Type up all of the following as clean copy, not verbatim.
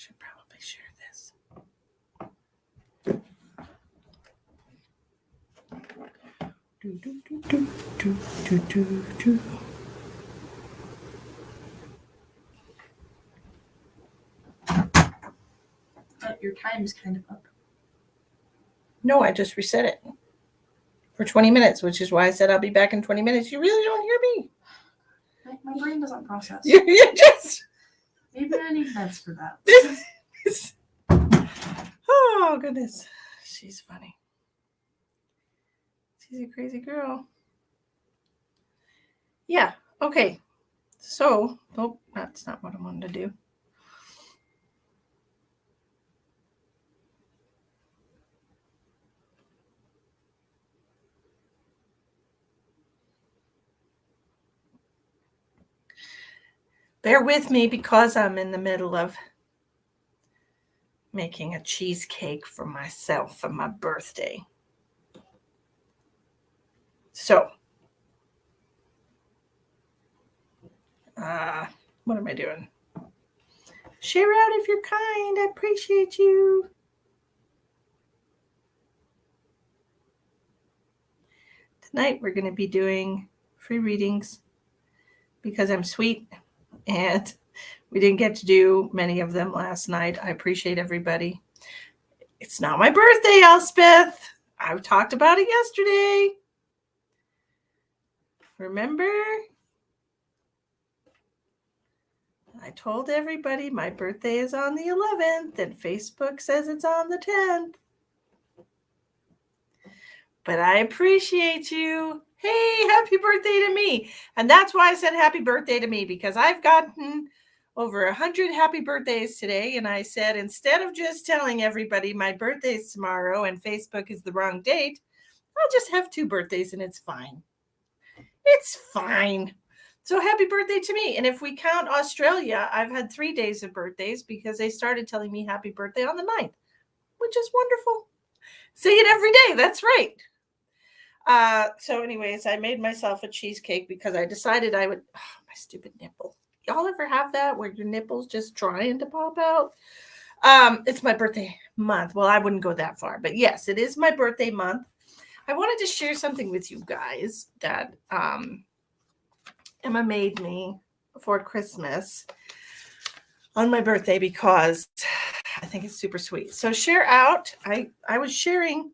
should probably share this. Your time's kind of up. No, I just reset it for 20 minutes, which is why I said I'll be back in 20 minutes. You really don't hear me. My brain doesn't process. You just... Maybe I need meds for that. Oh, goodness. She's funny. She's a crazy girl. Yeah, okay. So, nope, that's not what I wanted to do. Bear with me because I'm in the middle of making a cheesecake for myself for my birthday. So, what am I doing? Share out if you're kind. I appreciate you. Tonight we're going to be doing free readings because I'm sweet and we didn't get to do many of them last night. I appreciate everybody. It's not my birthday, Elspeth. I talked about it yesterday. Remember? I told everybody my birthday is on the 11th and Facebook says it's on the 10th. But I appreciate you. Hey, happy birthday to me. And that's why I said happy birthday to me, because I've gotten over 100 happy birthdays today. And I said, instead of just telling everybody my birthday's tomorrow and Facebook is the wrong date, I'll just have 2 birthdays and it's fine. It's fine. So happy birthday to me. And if we count Australia, I've had 3 days of birthdays because they started telling me happy birthday on the 9th, which is wonderful. Say it every day. That's right. So anyways, I made myself a cheesecake because I decided I would, my stupid nipple. Y'all ever have that where your nipple's just trying to pop out? It's my birthday month. Well, I wouldn't go that far, but yes, it is my birthday month. I wanted to share something with you guys that Emma made me for Christmas on my birthday because I think it's super sweet. So share out. I was sharing.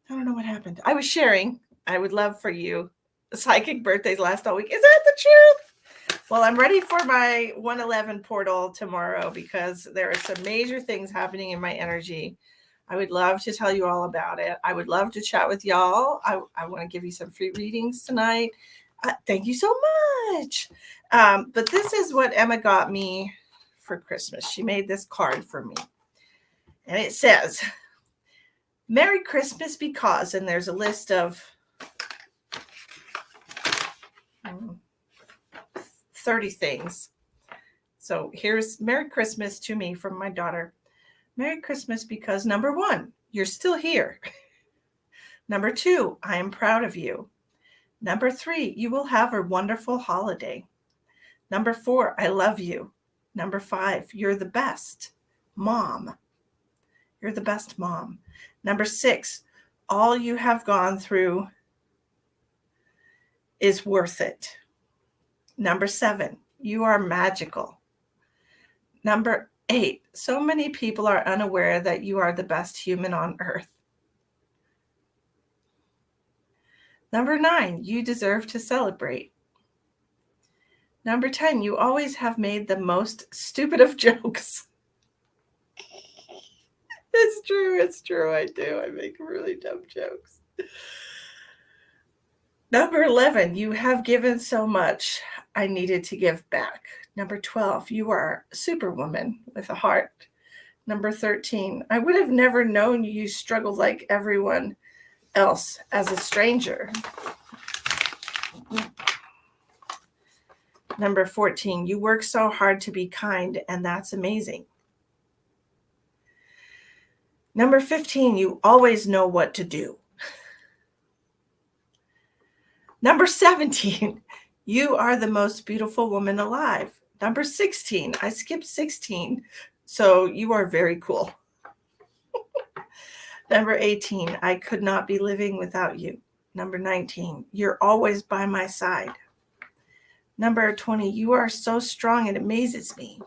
I don't know what happened. I was sharing. I would love for you. Psychic birthdays last all week. Is that the truth? Well, I'm ready for my 111 portal tomorrow because there are some major things happening in my energy. I would love to tell you all about it. I would love to chat with y'all. I want to give you some free readings tonight. Thank you so much. But this is what Emma got me for Christmas. She made this card for me. And it says, Merry Christmas because, and there's a list of 30 things. So here's Merry Christmas to me from my daughter. Merry Christmas because, number 1, you're still here. Number 2, I am proud of you. Number 3, you will have a wonderful holiday. Number 4, I love you. Number 5, you're the best mom. You're the best mom. Number 6, all you have gone through is worth it. Number 7, you are magical. Number 8, so many people are unaware that you are the best human on earth. Number 9, you deserve to celebrate. Number 10, you always have made the most stupid of jokes. It's true, I do. I make really dumb jokes. Number 11, you have given so much. I needed to give back. Number 12, you are a superwoman with a heart. Number 13, I would have never known you struggled like everyone else as a stranger. Number 14, you work so hard to be kind, and that's amazing. Number 15, you always know what to do. Number 17, you are the most beautiful woman alive. Number 16, I skipped 16. So you are very cool. Number 18, I could not be living without you. Number 19, you're always by my side. Number 20, you are so strong it amazes me.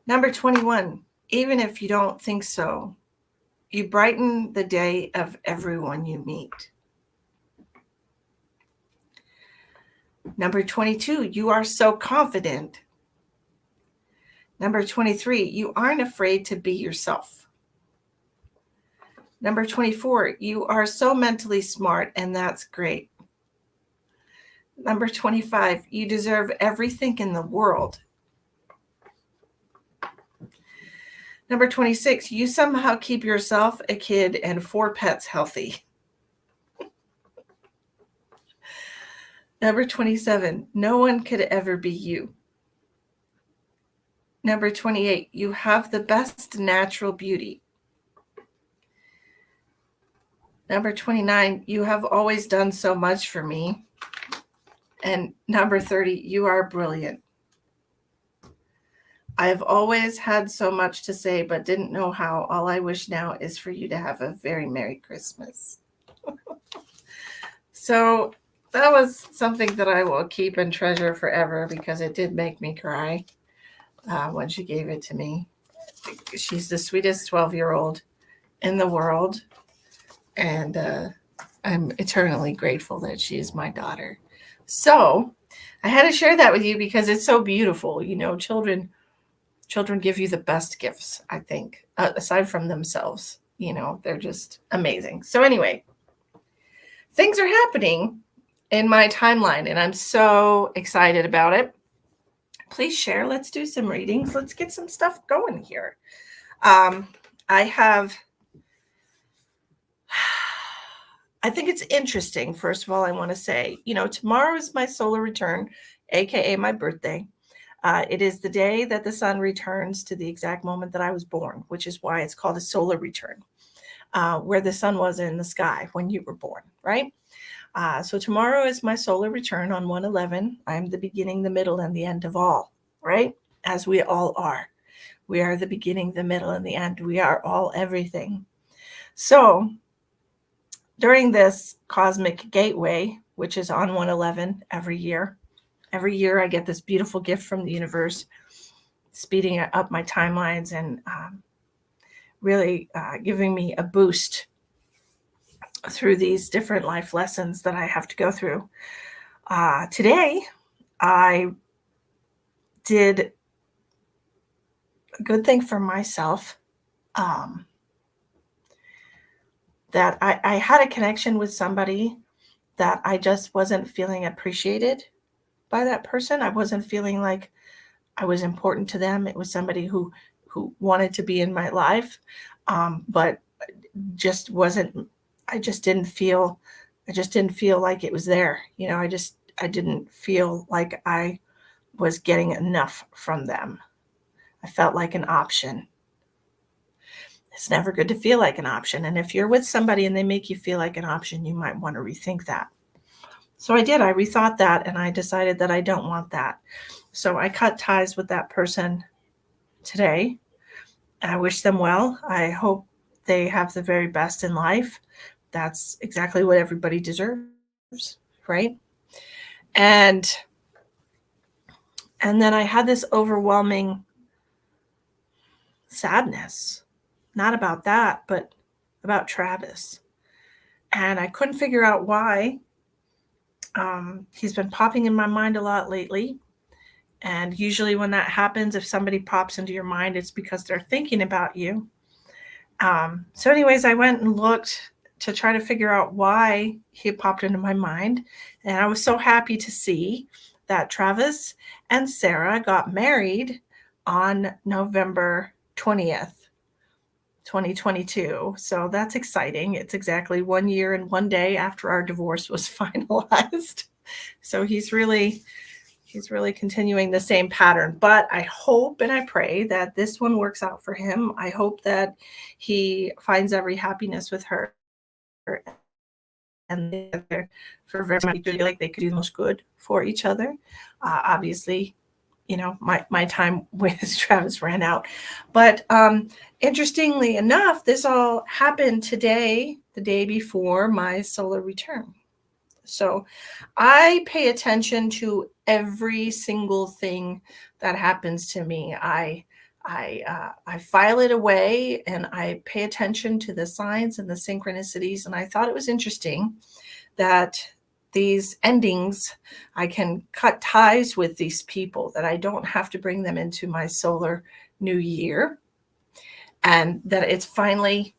Number 21, even if you don't think so, you brighten the day of everyone you meet. Number 22, you are so confident. Number 23, you aren't afraid to be yourself. Number 24, you are so mentally smart, and that's great. Number 25, you deserve everything in the world. Number 26, you somehow keep yourself, a kid, and 4 pets healthy. Number 27, no one could ever be you. Number 28, you have the best natural beauty. Number 29, you have always done so much for me. And number 30, you are brilliant. I have always had so much to say, but didn't know how. All I wish now is for you to have a very Merry Christmas. So that was something that I will keep and treasure forever because it did make me cry when she gave it to me. She's the sweetest 12-year-old in the world. And I'm eternally grateful that she is my daughter. So I had to share that with you because it's so beautiful. You know, children give you the best gifts, I think, aside from themselves. You know, they're just amazing. So anyway, things are happening in my timeline, and I'm so excited about it. Please share. Let's do some readings. Let's get some stuff going here. I think it's interesting. First of all, I want to say, you know, tomorrow is my solar return, aka my birthday. It is the day that the sun returns to the exact moment that I was born, which is why it's called a solar return, where the sun was in the sky when you were born, right? So tomorrow is my solar return on 1/11. I'm the beginning, the middle, and the end of all, right? As we all are. We are the beginning, the middle, and the end. We are all everything. So during this cosmic gateway, which is on 1/11 every year I get this beautiful gift from the universe, speeding up my timelines and really giving me a boost through these different life lessons that I have to go through. Today, I did a good thing for myself. That I had a connection with somebody that I just wasn't feeling appreciated by that person. I wasn't feeling like I was important to them. It was somebody who wanted to be in my life, but just wasn't. I just didn't feel like it was there. You know, I didn't feel like I was getting enough from them. I felt like an option. It's never good to feel like an option. And if you're with somebody and they make you feel like an option, you might want to rethink that. So I did. I rethought that and I decided that I don't want that. So I cut ties with that person today. I wish them well. I hope they have the very best in life. That's exactly what everybody deserves, right? And then I had this overwhelming sadness, not about that, but about Travis. And I couldn't figure out why. He's been popping in my mind a lot lately. And usually when that happens, if somebody pops into your mind, it's because they're thinking about you. So anyways, I went and looked to try to figure out why he popped into my mind. And I was so happy to see that Travis and Sarah got married on November 20th, 2022. So that's exciting. It's exactly 1 year and 1 day after our divorce was finalized. So he's really continuing the same pattern. But I hope and I pray that this one works out for him. I hope that he finds every happiness with her and for very much feel like they could do the most good for each other. Obviously, my time with Travis ran out. But interestingly enough, this all happened today, the day before my solar return. So I pay attention to every single thing that happens to me. I file it away and I pay attention to the signs and the synchronicities. And I thought it was interesting that these endings, I can cut ties with these people, that I don't have to bring them into my solar new year, and that it's finally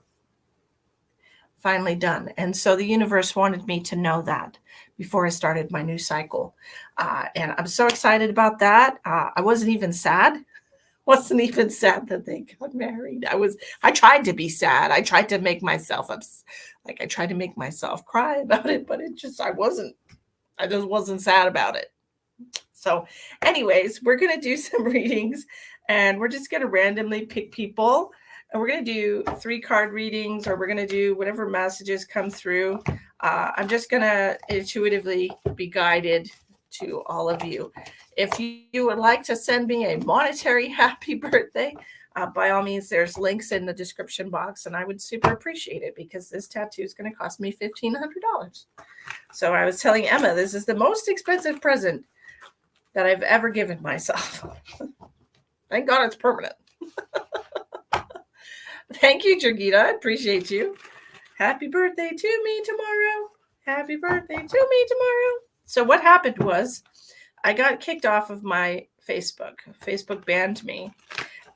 done. And so the universe wanted me to know that before I started my new cycle. And I'm so excited about that. I wasn't even sad. Wasn't even sad that they got married. I tried to be sad. I tried to make myself I tried to make myself cry about it, but I just wasn't sad about it. So anyways, we're going to do some readings, and we're just going to randomly pick people, and we're going to do 3-card readings, or we're going to do whatever messages come through. I'm just going to intuitively be guided to all of you. If you would like to send me a monetary happy birthday, by all means, there's links in the description box, and I would super appreciate it, because this tattoo is going to cost me $1,500. So I was telling Emma, this is the most expensive present that I've ever given myself. Thank God it's permanent. Thank you, Jurgita. I appreciate you. Happy birthday to me tomorrow. Happy birthday to me tomorrow. So what happened was I got kicked off of my Facebook. Facebook banned me,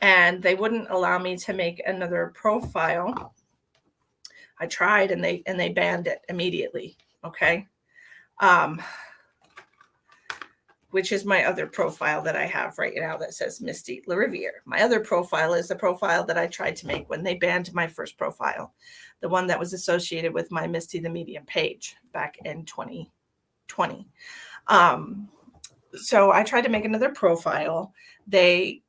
and they wouldn't allow me to make another profile. I tried, and they banned it immediately. Okay. Which is my other profile that I have right now that says Misty LaRiviere. My other profile is the profile that I tried to make when they banned my first profile, the one that was associated with my Misty the Medium page back in 2020. So I tried to make another profile. They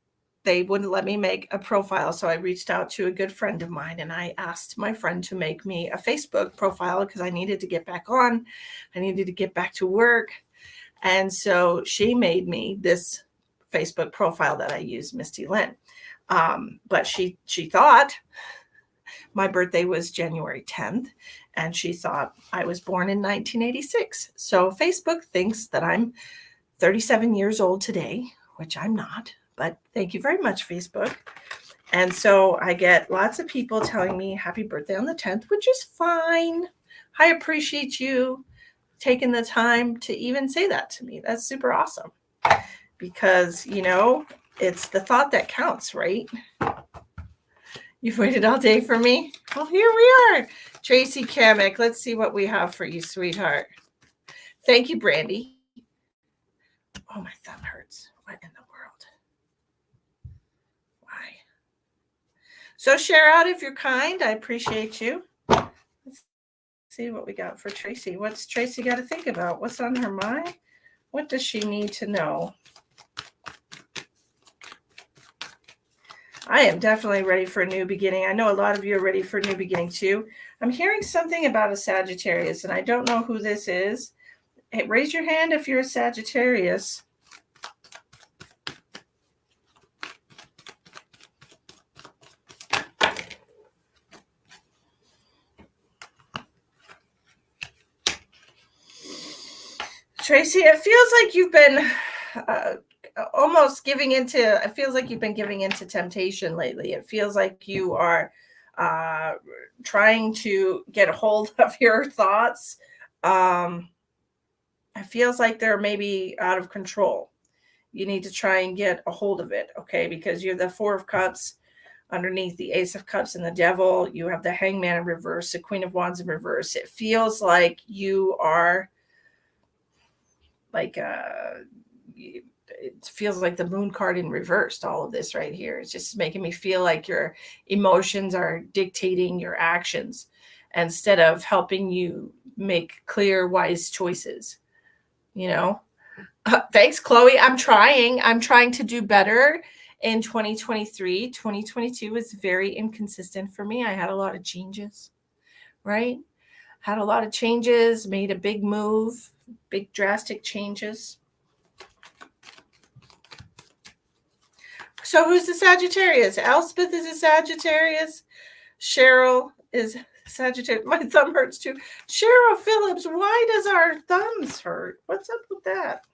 wouldn't let me make a profile, so I reached out to a good friend of mine, and I asked my friend to make me a Facebook profile because I needed to get back on. I needed to get back to work. And so she made me this Facebook profile that I use, Misty Lynn. But she thought my birthday was January 10th, and she thought I was born in 1986. So Facebook thinks that I'm 37 years old today, which I'm not. But thank you very much, Facebook. And so I get lots of people telling me happy birthday on the 10th, which is fine. I appreciate you taking the time to even say that to me. That's super awesome, because it's the thought that counts, right? You've waited all day for me. Well, here we are. Tracy Kamek, let's see what we have for you, sweetheart. Thank you, Brandy. Oh, my thumb hurts. What in the world? Why? So share out if you're kind. I appreciate you. Let's see what we got for Tracy. What's Tracy got to think about? What's on her mind? What does she need to know? I am definitely ready for a new beginning. I know a lot of you are ready for a new beginning too. I'm hearing something about a Sagittarius, and I don't know who this is. Hey, raise your hand if you're a Sagittarius. Tracy, it feels like you've been almost giving into, it feels like you've been giving into temptation lately. It feels like you are trying to get a hold of your thoughts. It feels like they're maybe out of control. You need to try and get a hold of it, okay? Because you're the 4 of Cups underneath the Ace of Cups and the Devil. You have the Hangman in reverse, the Queen of Wands in reverse. It feels like you are like it feels like the Moon card in reversed, all of this right here. It's just making me feel like your emotions are dictating your actions instead of helping you make clear, wise choices. Thanks, Chloe. I'm trying to do better in 2023. 2022 was very inconsistent for me. I had a lot of changes, right? Had a lot of changes, made a big move, big drastic changes. So who's the Sagittarius? Elspeth is a Sagittarius. Cheryl is Sagittarius. My thumb hurts too. Cheryl Phillips, why does our thumbs hurt? What's up with that?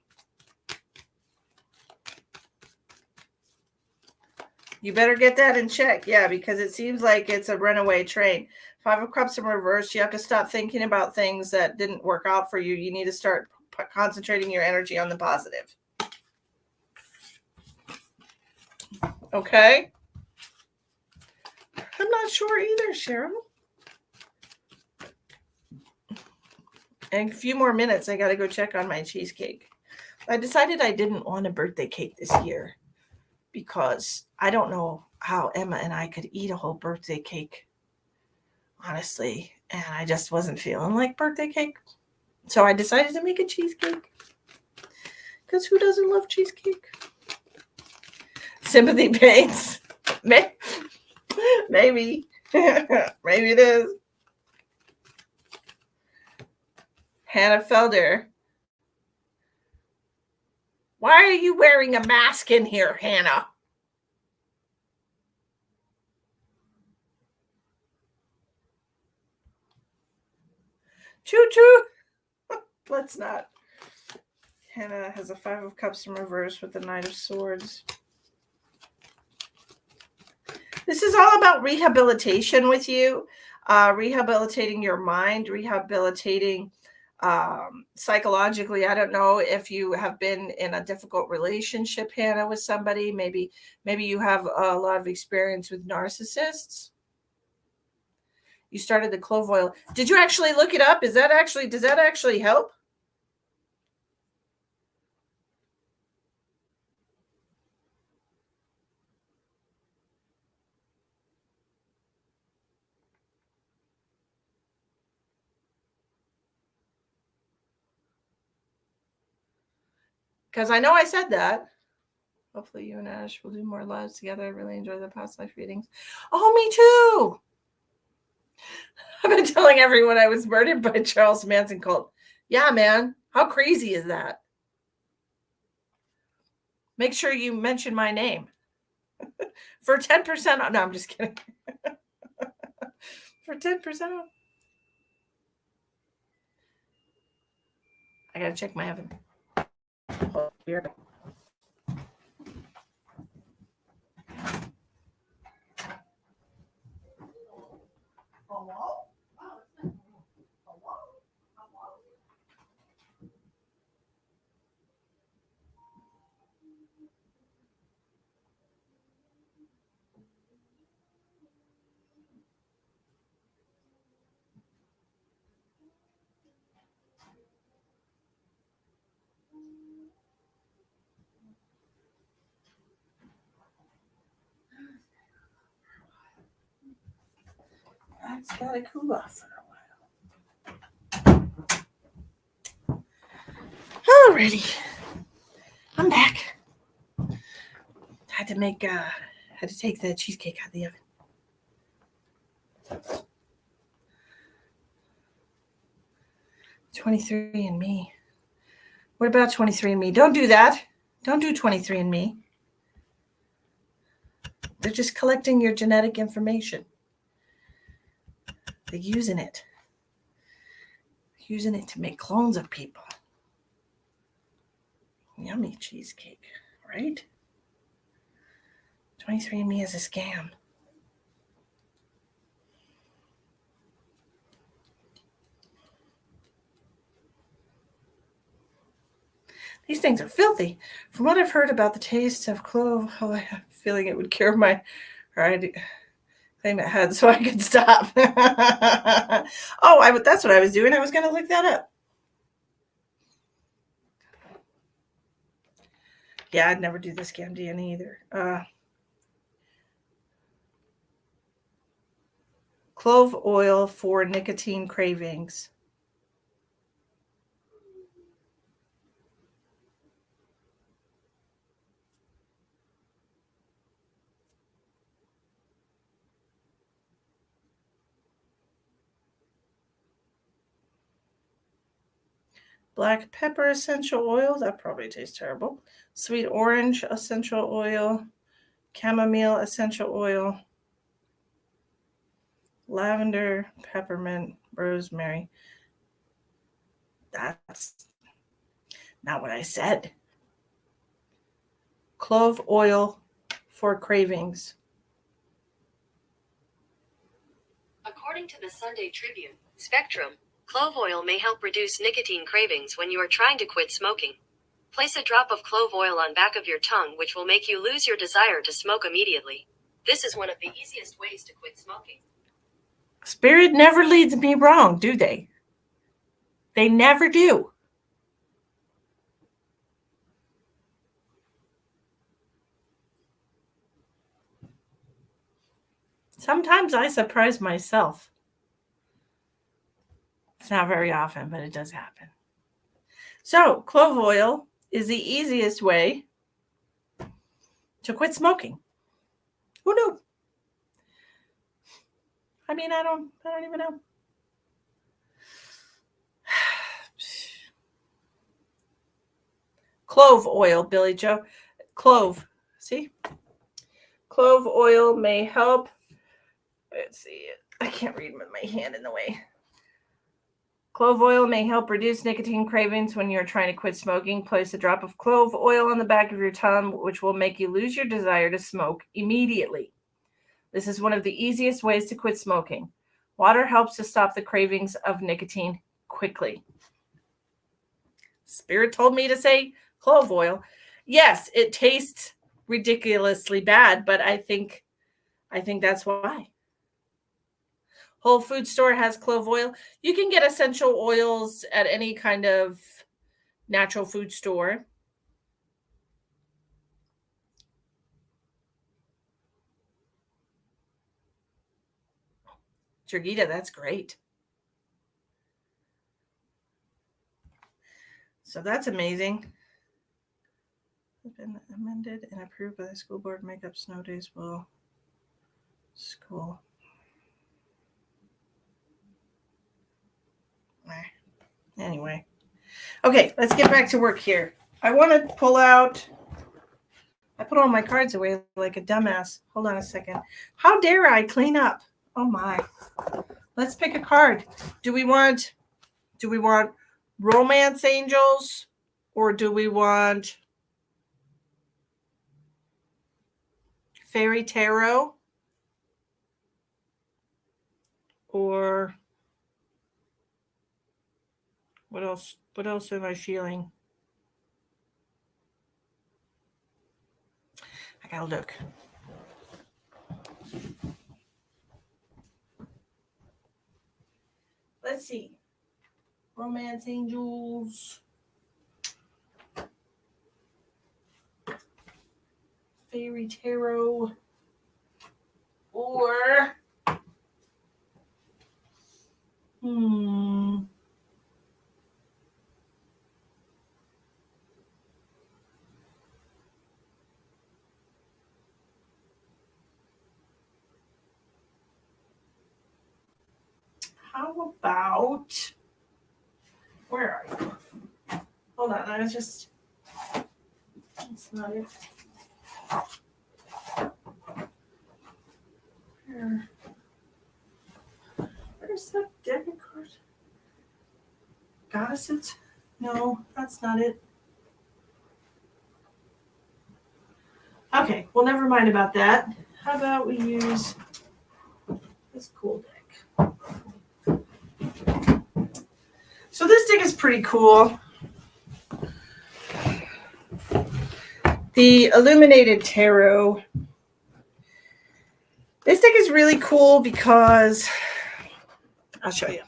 You better get that in check. Yeah, because it seems like it's a runaway train. Five of Cups in reverse. You have to stop thinking about things that didn't work out for you. You need to start concentrating your energy on the positive. Okay? I'm not sure either, Cheryl. In a few more minutes, I got to go check on my cheesecake. I decided I didn't want a birthday cake this year because I don't know how Emma and I could eat a whole birthday cake, honestly. And I just wasn't feeling like birthday cake. So I decided to make a cheesecake. Because who doesn't love cheesecake? Sympathy pains. Maybe. Maybe it is. Hannah Felder. Why are you wearing a mask in here, Hannah? Choo-choo. Let's not. Hannah has a Five of Cups in reverse with the Knight of Swords. This is all about rehabilitation with you, rehabilitating your mind, rehabilitating psychologically. I don't know if you have been in a difficult relationship, Hannah, with somebody. Maybe you have a lot of experience with narcissists. You started the clove oil. Did you actually look it up? Does that actually help? Because I know I said that. Hopefully you and Ash will do more lives together. I really enjoy the past life readings. Oh, me too. I've been telling everyone I was murdered by Charles Manson cult. Yeah, man. How crazy is that? Make sure you mention my name. For 10% off. No, I'm just kidding. For 10% off. I gotta check my oven. Oh, weird. That's gotta cool off for a while. Alrighty. I'm back. Had to take the cheesecake out of the oven. 23andMe. What about 23andMe? Don't do that. Don't do 23andMe. They're just collecting your genetic information. They're using it to make clones of people. Yummy cheesecake, right? 23andMe is a scam. These things are filthy. From what I've heard about the taste of clove, I have a feeling it would cure my, or I'd claim it had so I could stop. That's what I was doing. I was going to look that up. Yeah, I'd never do the scam DNA either. Clove oil for nicotine cravings. Black pepper essential oil. That probably tastes terrible. Sweet orange essential oil. chamomile essential oil, lavender, peppermint, rosemary. That's not what I said. Clove oil for cravings. According to the Sunday Tribune, Spectrum, clove oil may help reduce nicotine cravings when you are trying to quit smoking. Place a drop of clove oil on back of your tongue, which will make you lose your desire to smoke immediately. This is one of the easiest ways to quit smoking. Spirit never leads me wrong, do they? They never do. Sometimes I surprise myself. It's not very often, but it does happen. So, clove oil is the easiest way to quit smoking. Who knew? I mean, I don't even know. Clove oil, Billy Joe. Clove. See? Clove oil may help. Let's see. I can't read with my hand in the way. Clove oil may help reduce nicotine cravings when you're trying to quit smoking. Place a drop of clove oil on the back of your tongue, which will make you lose your desire to smoke immediately. This is one of the easiest ways to quit smoking. Water helps to stop the cravings of nicotine quickly. Spirit told me to say clove oil. Yes, it tastes ridiculously bad, but I think that's why. Whole Food Store has clove oil. You can get essential oils at any kind of natural food store. Jurgita, that's great. So that's amazing. It's been amended and approved by the school board. Make up snow days will school. Anyway. Okay, let's get back to work here. I want to pull out. I put all my cards away like a dumbass. Hold on a second. How dare I clean up? Oh my. Let's pick a card. Do we want romance angels or do we want fairy tarot? Or what else? What else am I feeling? I gotta look. Let's see. Romance angels. Fairy tarot. Or how about, where are you? Hold on, I was just, that's not it. Where's that deck of cards? Goddesses? No, that's not it. Okay, well, never mind about that. How about we use this cool deck? So this deck is pretty cool. The Illuminated Tarot. This deck is really cool because I'll show you.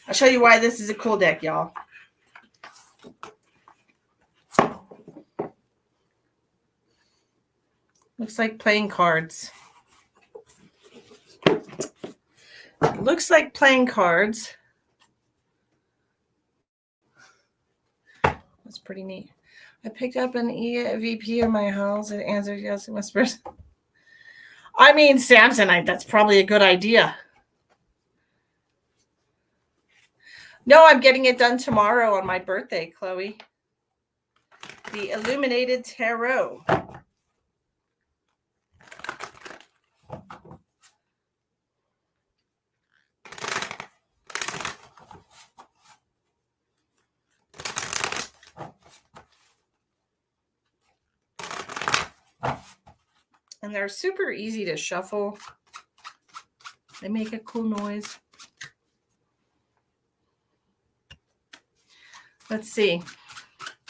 I'll show you why this is a cool deck, y'all. Looks like playing cards. Looks like playing cards. That's pretty neat. I picked up an EVP in my house. It answered yes and whispers. I mean, Samsonite, that's probably a good idea. No, I'm getting it done tomorrow on my birthday, Chloe. the Illuminated Tarot. And they're super easy to shuffle. They make a cool noise. Let's see.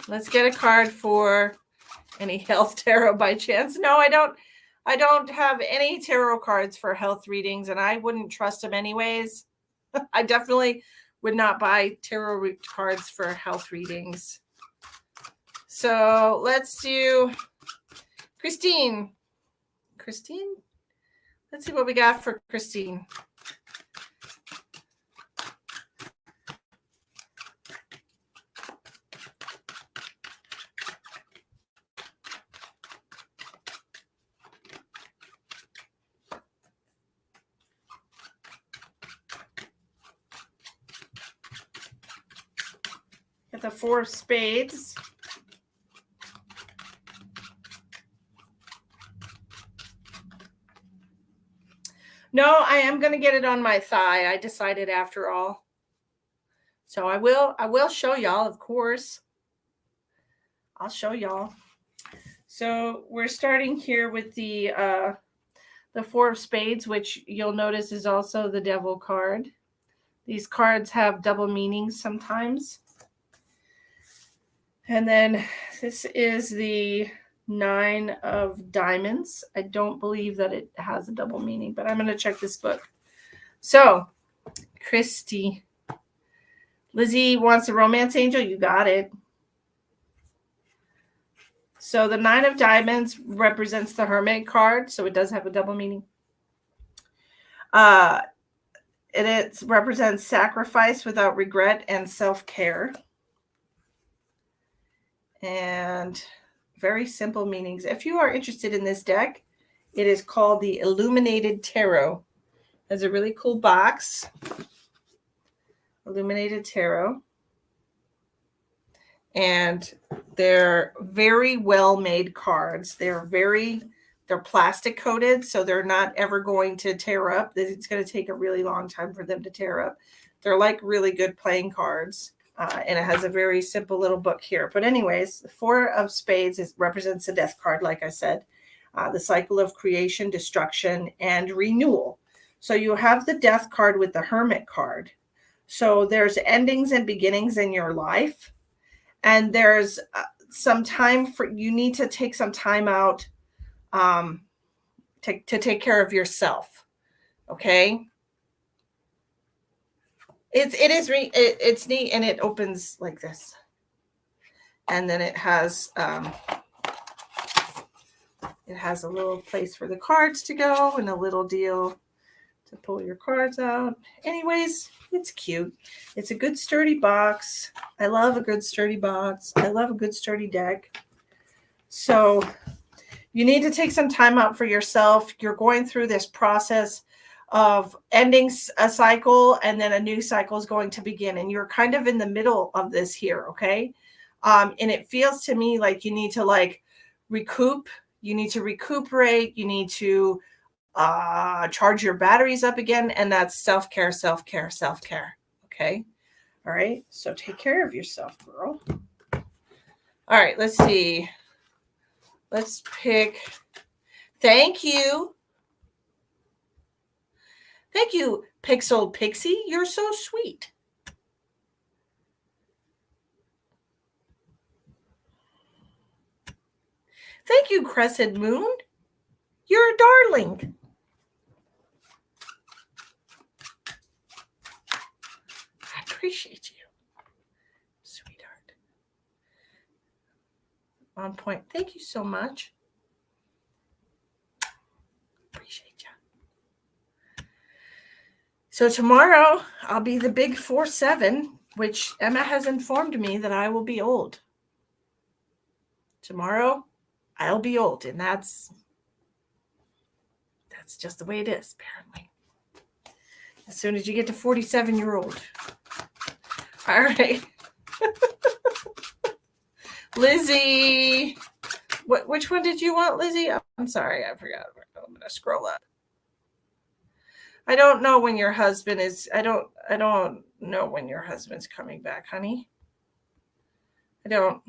Let's get a card for any health tarot by chance. No, I don't have any tarot cards for health readings, and I wouldn't trust them anyways. I definitely would not buy tarot cards for health readings. So let's do Christine. Christine? Let's see what we got for Christine. Get the 4 of Spades. No, I am going to get it on my thigh. I decided after all. So I will show y'all, of course. I'll show y'all. So we're starting here with the 4 of Spades, which you'll notice is also the Devil card. These cards have double meanings sometimes. And then this is the 9 of Diamonds. I don't believe that it has a double meaning, but I'm going to check this book. So, Christy. Lizzie wants a romance angel. You got it. So the 9 of Diamonds represents the Hermit card, so it does have a double meaning. It represents sacrifice without regret and self-care. And very simple meanings. If you are interested in this deck, it is called the Illuminated Tarot. It has a really cool box. Illuminated Tarot. And they're very well made cards. They're plastic coated, so they're not ever going to tear up. It's going to take a really long time for them to tear up. They're like really good playing cards. And it has a very simple little book here. But anyways, the 4 of Spades represents the Death card, like I said. The cycle of creation, destruction, and renewal. So you have the Death card with the Hermit card. So there's endings and beginnings in your life. And there's some time you need to take some time out to take care of yourself. Okay? It's neat, and it opens like this, and then it has a little place for the cards to go and a little deal to pull your cards out. Anyways, it's cute. It's a good sturdy box. I love a good sturdy box. I love a good sturdy deck. So you need to take some time out for yourself. You're going through this process of ending a cycle, and then a new cycle is going to begin, and you're kind of in the middle of this here. Okay. And it feels to me like you need to recoup. You need to recuperate. You need to charge your batteries up again. And that's self-care, self-care, self-care. Okay. All right. So take care of yourself, girl. All right. Let's see. Let's pick. Thank you. Thank you, Pixel Pixie. You're so sweet. Thank you, Crescent Moon. You're a darling. I appreciate you, sweetheart. On point. Thank you so much. Appreciate you. So tomorrow I'll be the big 4-7, which Emma has informed me that I will be old. Tomorrow I'll be old, and that's just the way it is, apparently. As soon as you get to 47, you're old. All right. Lizzie. Which one did you want, Lizzie? I'm sorry, I forgot. I'm gonna scroll up. I don't know when your husband is. I don't know when your husband's coming back, honey. I don't.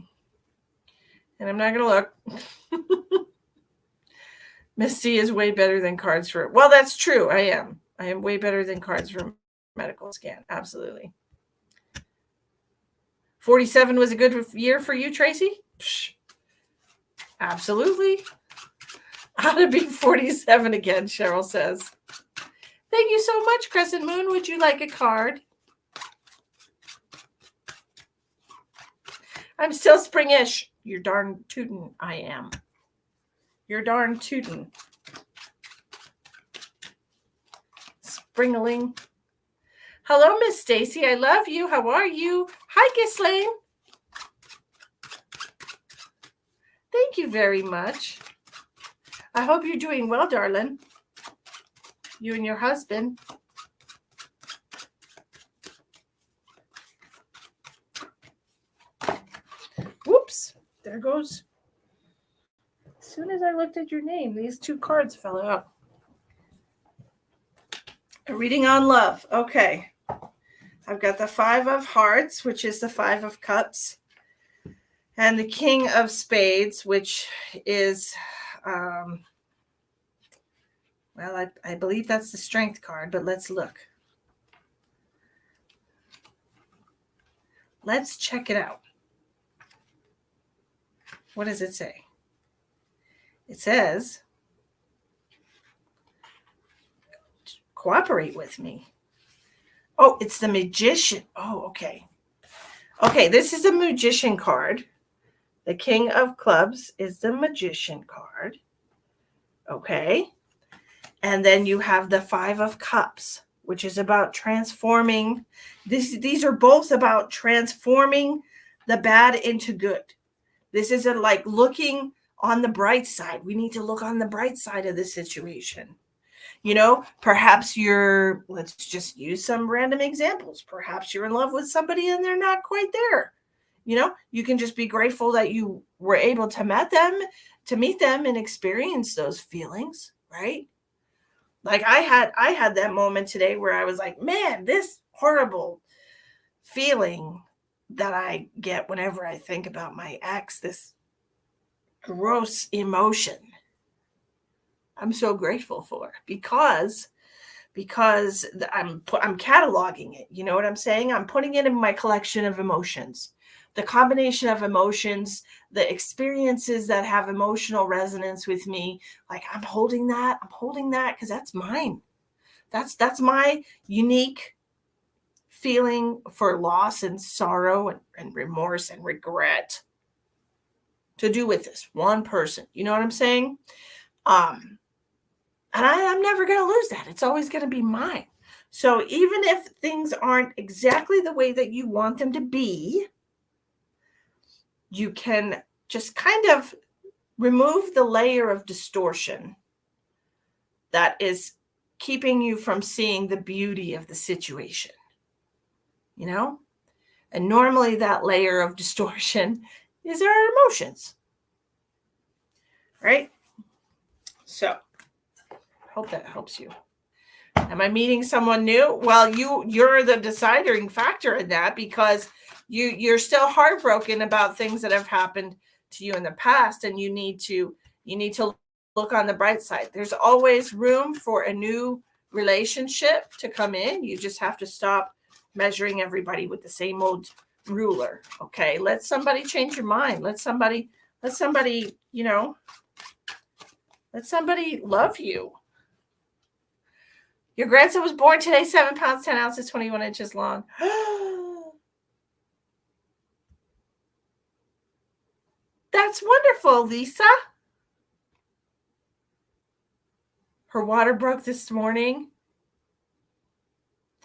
And I'm not gonna look. Miss C is way better than cards for. Well, that's true. I am. I am way better than cards for medical scan. Absolutely. 47 was a good year for you, Tracy? Psh, absolutely. How to be 47 again, Cheryl says. Thank you so much, Crescent Moon. Would you like a card? I'm still springish. You're darn tootin'. I am. You're darn tootin'. Springaling. Hello, Miss Stacy. I love you. How are you? Hi, Ghislaine. Thank you very much. I hope you're doing well, darling. You and your husband. Whoops. There goes. As soon as I looked at your name, these two cards fell out. A reading on love. Okay. I've got the 5 of Hearts, which is the 5 of Cups, and the King of Spades, which is, well, I believe that's the Strength card, but let's look. Let's check it out. What does it say? It says, cooperate with me. Oh, it's the Magician. Oh, okay. Okay, this is a Magician card. The King of Clubs is the Magician card. Okay. And then you have the 5 of Cups, which is about transforming. These are both about transforming the bad into good. This isn't like looking on the bright side. We need to look on the bright side of the situation. You know, perhaps let's just use some random examples. Perhaps you're in love with somebody and they're not quite there. You know, you can just be grateful that you were able to meet them and experience those feelings, right? Like I had that moment today where I was like, man, this horrible feeling that I get whenever I think about my ex, this gross emotion, I'm so grateful for because I'm cataloging it. You know what I'm saying? I'm putting it in my collection of emotions. The combination of emotions, the experiences that have emotional resonance with me, like I'm holding that because that's mine. That's my unique feeling for loss and sorrow and remorse and regret to do with this one person. You know what I'm saying? And I'm never going to lose that. It's always going to be mine. So even if things aren't exactly the way that you want them to be, you can just kind of remove the layer of distortion that is keeping you from seeing the beauty of the situation. You know? And normally that layer of distortion is our emotions. Right? So hope that helps you. Am I meeting someone new? Well, you're the deciding factor in that because you're still heartbroken about things that have happened to you in the past, and you need to look on the bright side. There's always room for a new relationship to come in. You just have to stop measuring everybody with the same old ruler. Okay, let somebody change your mind. Let somebody, let somebody love you. Your grandson was born today, 7 pounds, 10 ounces, 21 inches long. That's wonderful, Lisa. Her water broke this morning.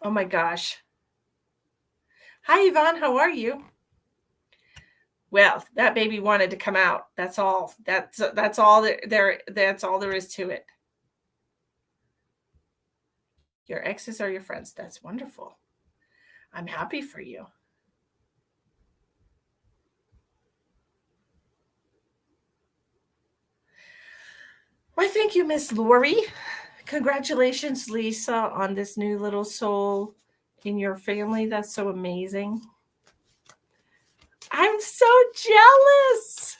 Oh my gosh. Hi, Yvonne. How are you? Well, that baby wanted to come out. That's all. That's all that's all there is to it. Your exes are your friends. That's wonderful. I'm happy for you. Why, thank you, Miss Lori. Congratulations, Lisa, on this new little soul in your family. That's so amazing. I'm so jealous.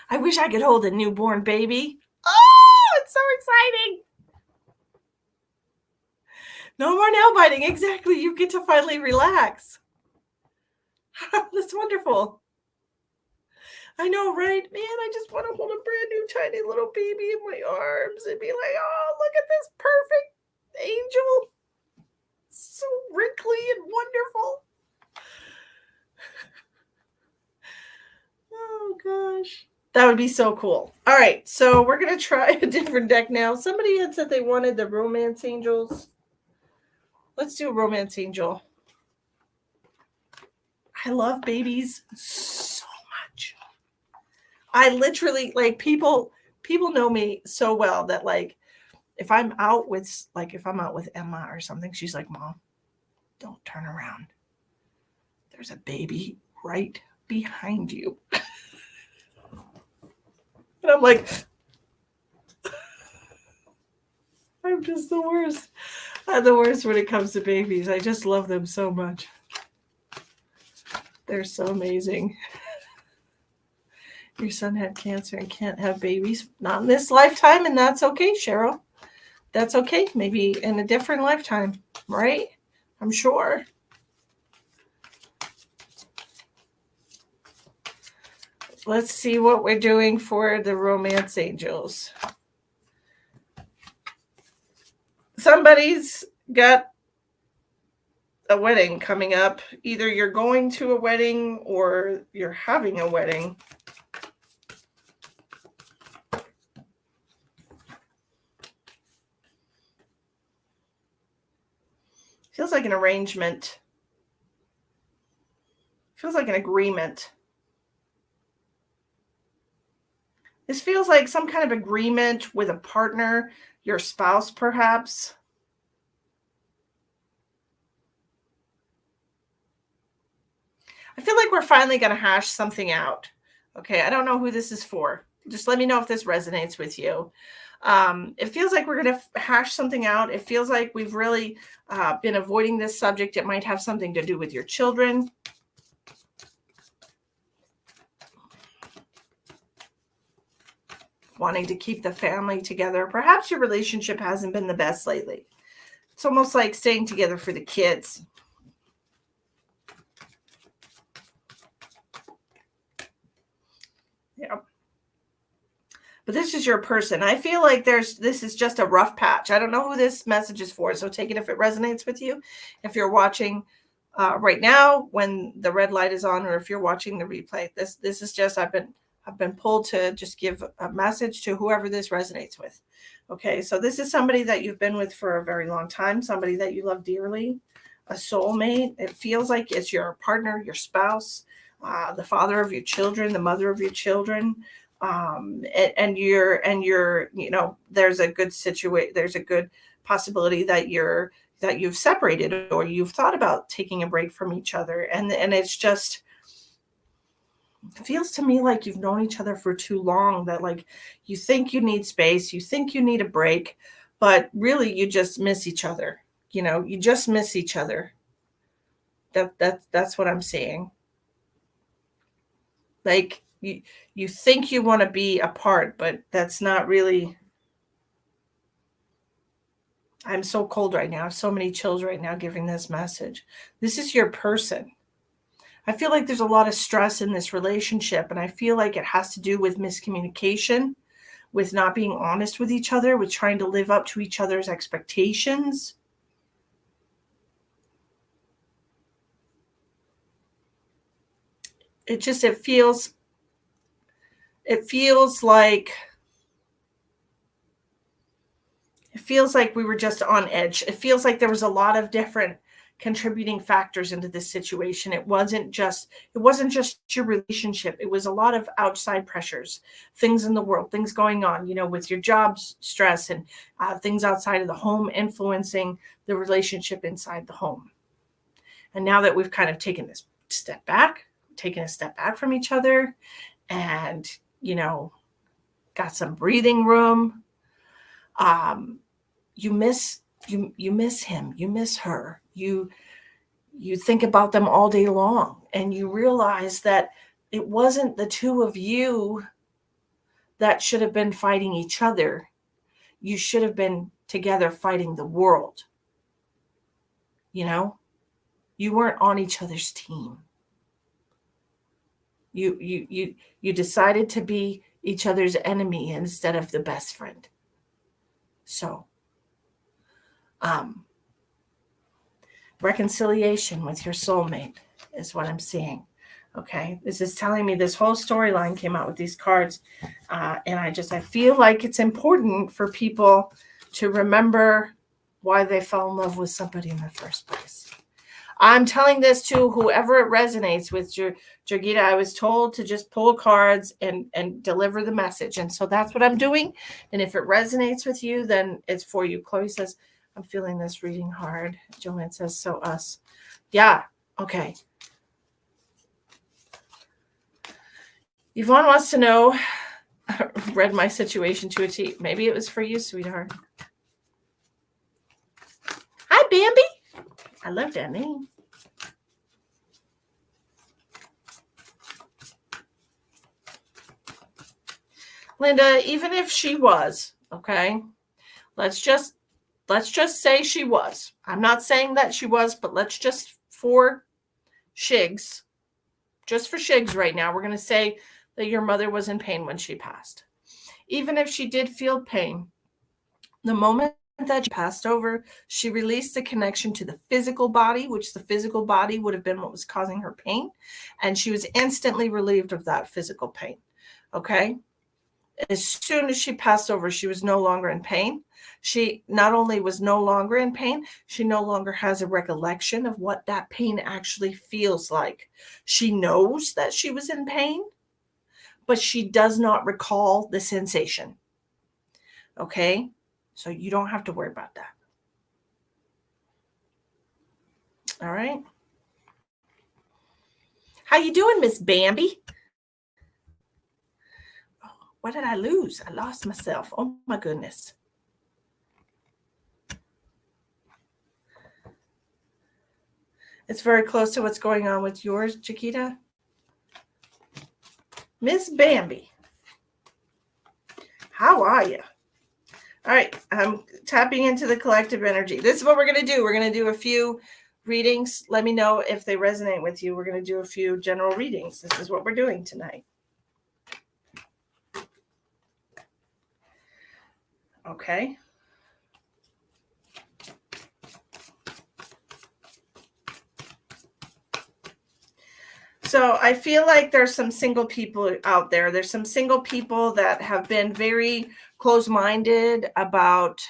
I wish I could hold a newborn baby. Oh, it's so exciting. No more nail biting. Exactly. You get to finally relax. That's wonderful. I know, right? Man, I just want to hold a brand new tiny little baby in my arms and be like, oh, look at this perfect angel. So wrinkly and wonderful. Oh, gosh. That would be so cool. All right, so we're going to try a different deck now. Somebody had said they wanted the Romance Angels. Let's do a Romance Angel. I love babies so much. I literally, like, people know me so well that, like, if I'm out with Emma or something, she's like, Mom, don't turn around. There's a baby right behind you. And I'm like, I'm just the worst. I'm the worst when it comes to babies. I just love them so much. They're so amazing. Your son had cancer and can't have babies. Not in this lifetime, and that's okay, Cheryl. That's okay. Maybe in a different lifetime, right? I'm sure. Let's see what we're doing for the Romance Angels. Somebody's got a wedding coming up. Either you're going to a wedding or you're having a wedding. Feels like an arrangement. Feels like an agreement. This feels like some kind of agreement with a partner, your spouse perhaps. I feel like we're finally going to hash something out. Okay, I don't know who this is for. Just let me know if this resonates with you. It feels like we're going to hash something out. It feels like we've really been avoiding this subject. It might have something to do with your children. Wanting to keep the family together. Perhaps your relationship hasn't been the best lately. It's almost like staying together for the kids. Yeah. But this is your person. I feel like this is just a rough patch. I don't know who this message is for, so take it if it resonates with you. If you're watching right now when the red light is on, or if you're watching the replay, this is just I've been pulled to just give a message to whoever this resonates with. Okay, so this is somebody that you've been with for a very long time, somebody that you love dearly, a soulmate. It feels like it's your partner, your spouse, the father of your children, the mother of your children. And you're, you know, there's a good possibility that you've separated, or you've thought about taking a break from each other. And it's just, it feels to me like you've known each other for too long, that like you think you need space, you think you need a break, but really you just miss each other. You know, you just miss each other. That's what I'm seeing. Like you think you want to be apart, but that's not really. I'm so cold right now. I have so many chills right now giving this message. This is your person. I feel like there's a lot of stress in this relationship, and I feel like it has to do with miscommunication, with not being honest with each other, with trying to live up to each other's expectations. It feels like we were just on edge. It feels like there was a lot of different contributing factors into this situation. It wasn't just your relationship. It was a lot of outside pressures, things in the world, things going on, you know, with your job stress, and things outside of the home influencing the relationship inside the home. And now that we've kind of taken a step back from each other, and, you know, got some breathing room. You miss him, you miss her. You think about them all day long, and you realize that it wasn't the two of you that should have been fighting each other. You should have been together fighting the world. You know, you weren't on each other's team. You decided to be each other's enemy instead of the best friend. So, reconciliation with your soulmate is what I'm seeing. Okay, this is telling me this whole storyline came out with these cards, and I feel like it's important for people to remember why they fell in love with somebody in the first place. I'm telling this to whoever it resonates with. Jagita, I was told to just pull cards and deliver the message, and so that's what I'm doing. And if it resonates with you, then it's for you. Chloe says, I'm feeling this reading hard. Joanne says, so us. Yeah, okay. Yvonne wants to know, read my situation to a T. Maybe it was for you, sweetheart. Hi, Bambi. I love that name. Linda, even if she was, okay, let's just say she was. I'm not saying that she was, but let's just for shigs, just for shigs right now, we're going to say that your mother was in pain when she passed. Even if she did feel pain, the moment that she passed over, she released the connection to the physical body, which the physical body would have been what was causing her pain. And she was instantly relieved of that physical pain. Okay. As soon as she passed over, she was no longer in pain. She not only was no longer in pain, she no longer has a recollection of what that pain actually feels like. She knows that she was in pain, but she does not recall the sensation. Okay? So you don't have to worry about that. All right? How you doing, Miss Bambi? Oh, what did I lose? I lost myself. Oh, my goodness. It's very close to what's going on with yours, Chiquita. Miss Bambi, how are you? All right, I'm tapping into the collective energy. This is what we're going to do. We're going to do a few readings. Let me know if they resonate with you. We're going to do a few general readings. This is what we're doing tonight. Okay. So I feel like there's some single people out there. There's some single people that have been very close-minded about,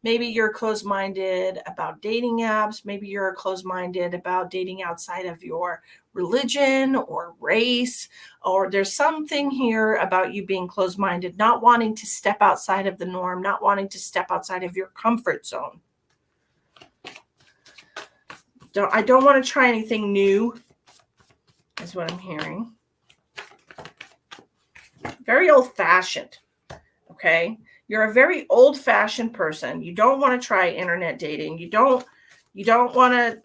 maybe you're close-minded about dating apps. Maybe you're close-minded about dating outside of your religion or race, or there's something here about you being close-minded, not wanting to step outside of the norm, not wanting to step outside of your comfort zone. I don't want to try anything new, is what I'm hearing. Very old-fashioned, okay? You're a very old-fashioned person. You don't want to try internet dating. You don't want to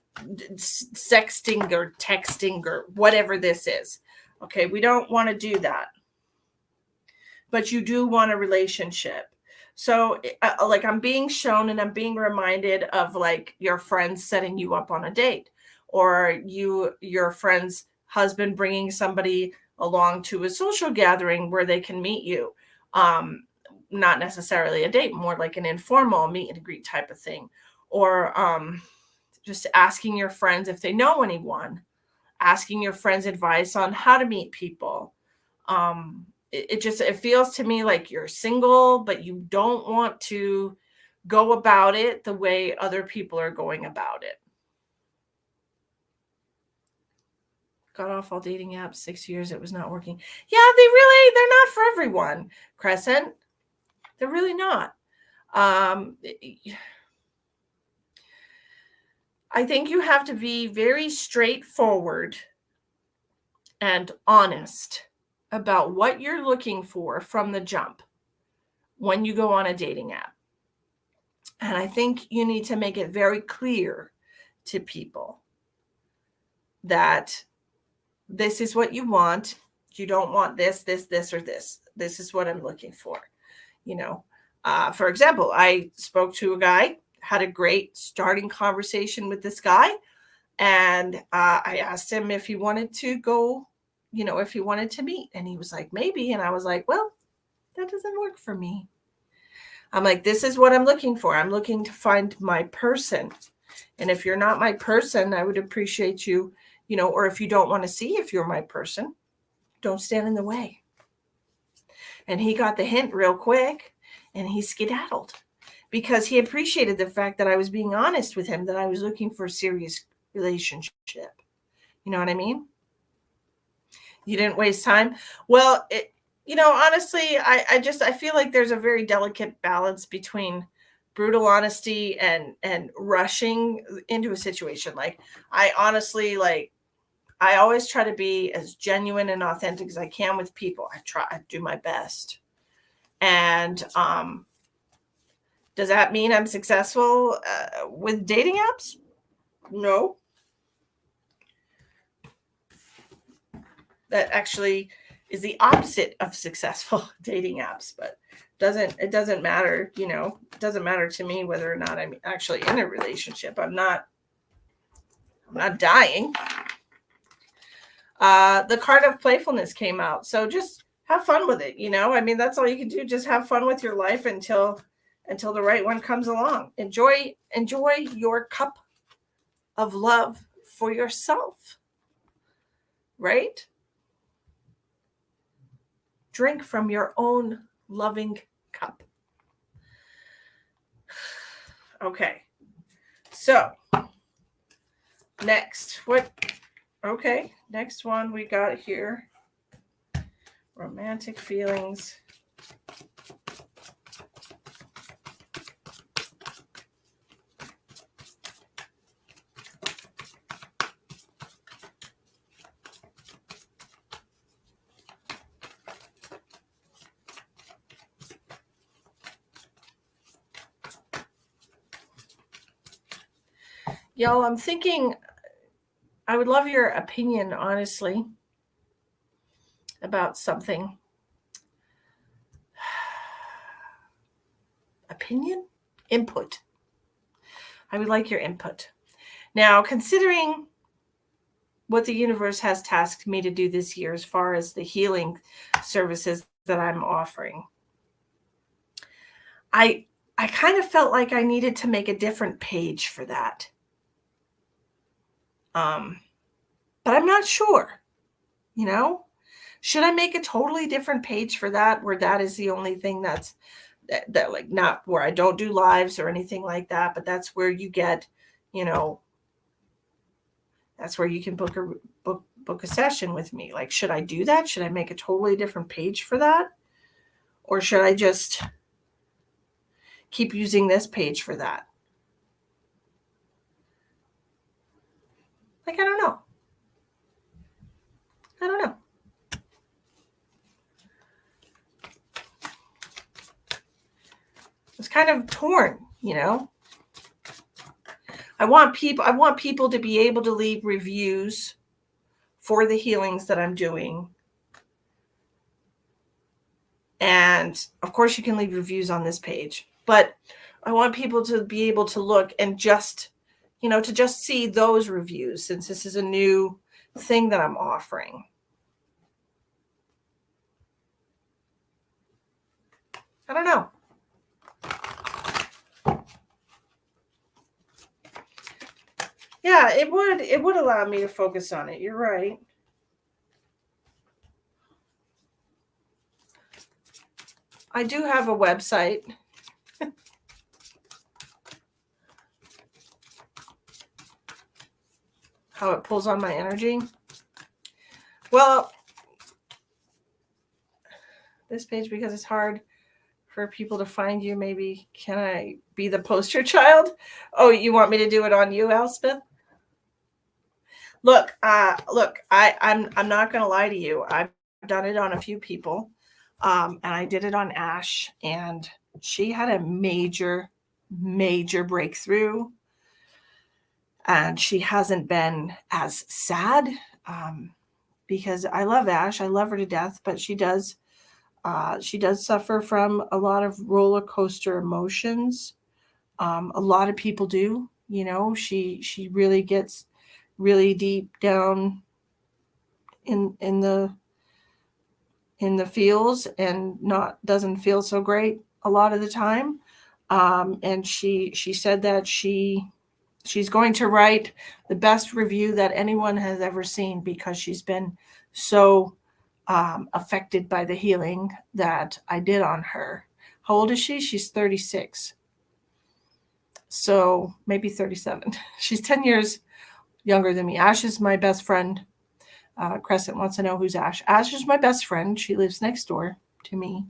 sexting or texting or whatever this is, okay? We don't want to do that. But you do want a relationship. So like I'm being shown and I'm being reminded of like your friends setting you up on a date, or your friend's husband bringing somebody along to a social gathering where they can meet you. Not necessarily a date, more like an informal meet and greet type of thing. Or just asking your friends if they know anyone, asking your friends advice on how to meet people. It feels to me like you're single, but you don't want to go about it the way other people are going about it. Got off all dating apps, 6 years, it was not working. Yeah, they're not for everyone, Crescent. They're really not. I think you have to be very straightforward and honest about what you're looking for from the jump when you go on a dating app. And I think you need to make it very clear to people that this is what you want. You don't want this, or this. This is what I'm looking for. For example, I spoke to a guy, had a great starting conversation with this guy. And I asked him if he wanted to go, if he wanted to meet. And he was like, maybe. And I was like, well, that doesn't work for me. I'm like, this is what I'm looking for. I'm looking to find my person. And if you're not my person, I would appreciate you, or if you don't want to see if you're my person, don't stand in the way. And he got the hint real quick and he skedaddled because he appreciated the fact that I was being honest with him, that I was looking for a serious relationship. You know what I mean? You didn't waste time. Well, honestly, I feel like there's a very delicate balance between brutal honesty and rushing into a situation. Like, I honestly, I always try to be as genuine and authentic as I can with people. I do my best. And does that mean I'm successful with dating apps? No. That actually is the opposite of successful dating apps, but it doesn't matter, it doesn't matter to me whether or not I'm actually in a relationship. I'm not dying. The card of playfulness came out. So just have fun with it. I mean, that's all you can do. Just have fun with your life until the right one comes along. Enjoy your cup of love for yourself, right? Drink from your own loving cup. Okay. So next one we got here. Romantic feelings. Y'all, I'm thinking I would love your opinion, honestly, about something. Opinion? Input. I would like your input. Now, considering what the universe has tasked me to do this year as far as the healing services that I'm offering, I kind of felt like I needed to make a different page for that. But I'm not sure, should I make a totally different page for that, where that is the only thing that like, not where I don't do lives or anything like that, but that's where you get, that's where you can book a session with me. Like, should I do that? Should I make a totally different page for that? Or should I just keep using this page for that? Like, I don't know. It's kind of torn, I want people to be able to leave reviews for the healings that I'm doing. And of course you can leave reviews on this page, but I want people to be able to look and just, to just see those reviews, since this is a new thing that I'm offering. I don't know. Yeah, it would allow me to focus on it. You're right. I do have a website. How it pulls on my energy. Well, this page, because it's hard for people to find you, maybe can I be the poster child? Oh, you want me to do it on you, Elspeth? Look, I'm not going to lie to you. I've done it on a few people. And I did it on Ash, and she had a major, major breakthrough. And she hasn't been as sad, because I love Ash. I love her to death, but she does suffer from a lot of roller coaster emotions. A lot of people do. She really gets really deep down in the feels, and not doesn't feel so great a lot of the time. And she said that she's going to write the best review that anyone has ever seen, because she's been so affected by the healing that I did on her. How old is she? She's 36. So maybe 37. She's 10 years younger than me. Ash is my best friend. Crescent wants to know who's Ash. Ash is my best friend. She lives next door to me.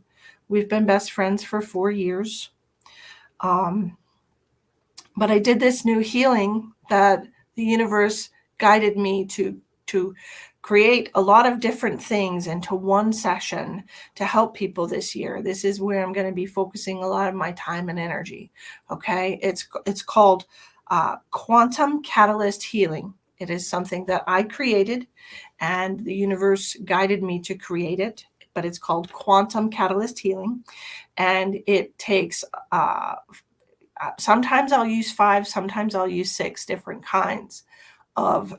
We've been best friends for 4 years. But I did this new healing that the universe guided me to create a lot of different things into one session to help people this year. This is where I'm going to be focusing a lot of my time and energy. Okay. It's called quantum catalyst healing. It is something that I created, and the universe guided me to create it, but it's called quantum catalyst healing. And it takes, sometimes I'll use 5, sometimes I'll use 6 different kinds of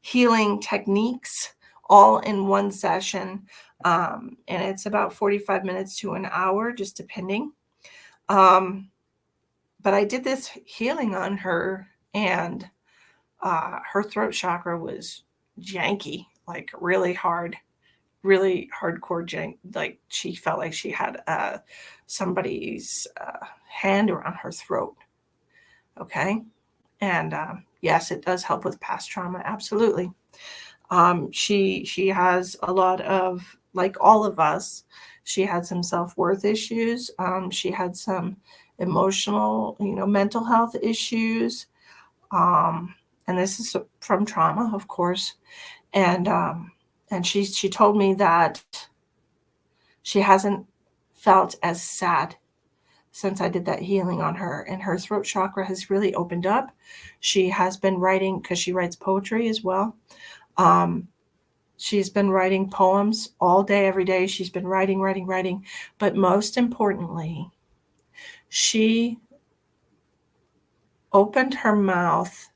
healing techniques all in one session. And it's about 45 minutes to an hour, just depending. But I did this healing on her, and her throat chakra was janky, like really hard, really hardcore jank. Like she felt like she had somebody's hand around her throat. Okay. And yes, it does help with past trauma. Absolutely. She has a lot of, like all of us, she had some self-worth issues. She had some emotional, mental health issues. And this is from trauma, of course. And she told me that she hasn't felt as sad since I did that healing on her, and her throat chakra has really opened up. She has been writing, because she writes poetry as well. She's been writing poems all day, every day. She's been writing. But most importantly, she opened her mouth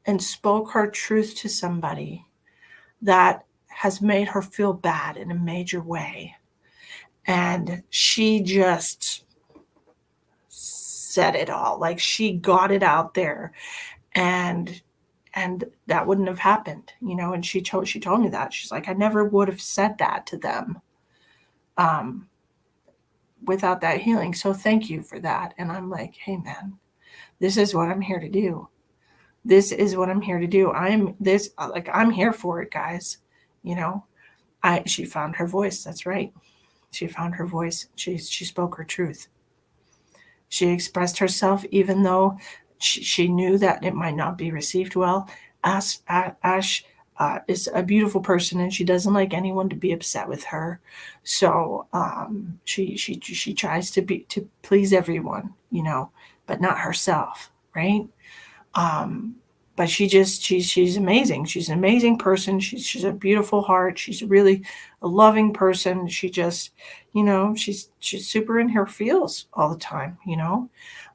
and spoke her truth to somebody that has made her feel bad in a major way. And she just said it all. Like she got it out there, and that wouldn't have happened, and she told me that. She's like, I never would have said that to them without that healing. So thank you for that. And I'm like, hey man, this is what I'm here to do. This is what I'm here to do. I'm here for it, guys. She found her voice. That's right. She found her voice. She spoke her truth. She expressed herself, even though she knew that it might not be received well. Ash is a beautiful person, and she doesn't like anyone to be upset with her. So she tries to please everyone, but not herself, right? But she's amazing. She's an amazing person. She's a beautiful heart. She's really a loving person. She just, she's super in her feels all the time,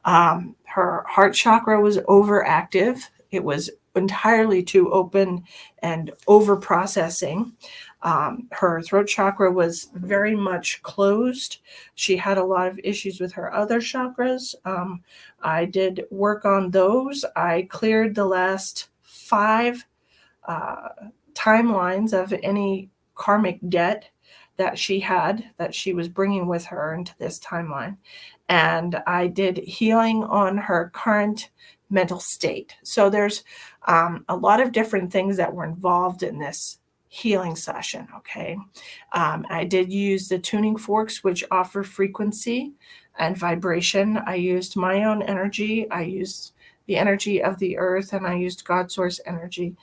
Her heart chakra was overactive. It was entirely too open and over processing. Her throat chakra was very much closed. She had a lot of issues with her other chakras. I did work on those. I cleared the last 5 timelines of any karmic debt that she had, that she was bringing with her into this timeline. And I did healing on her current mental state. So there's a lot of different things that were involved in this healing session. Okay. I did use the tuning forks, which offer frequency and vibration. I used my own energy. I used the energy of the earth, and I used God source energy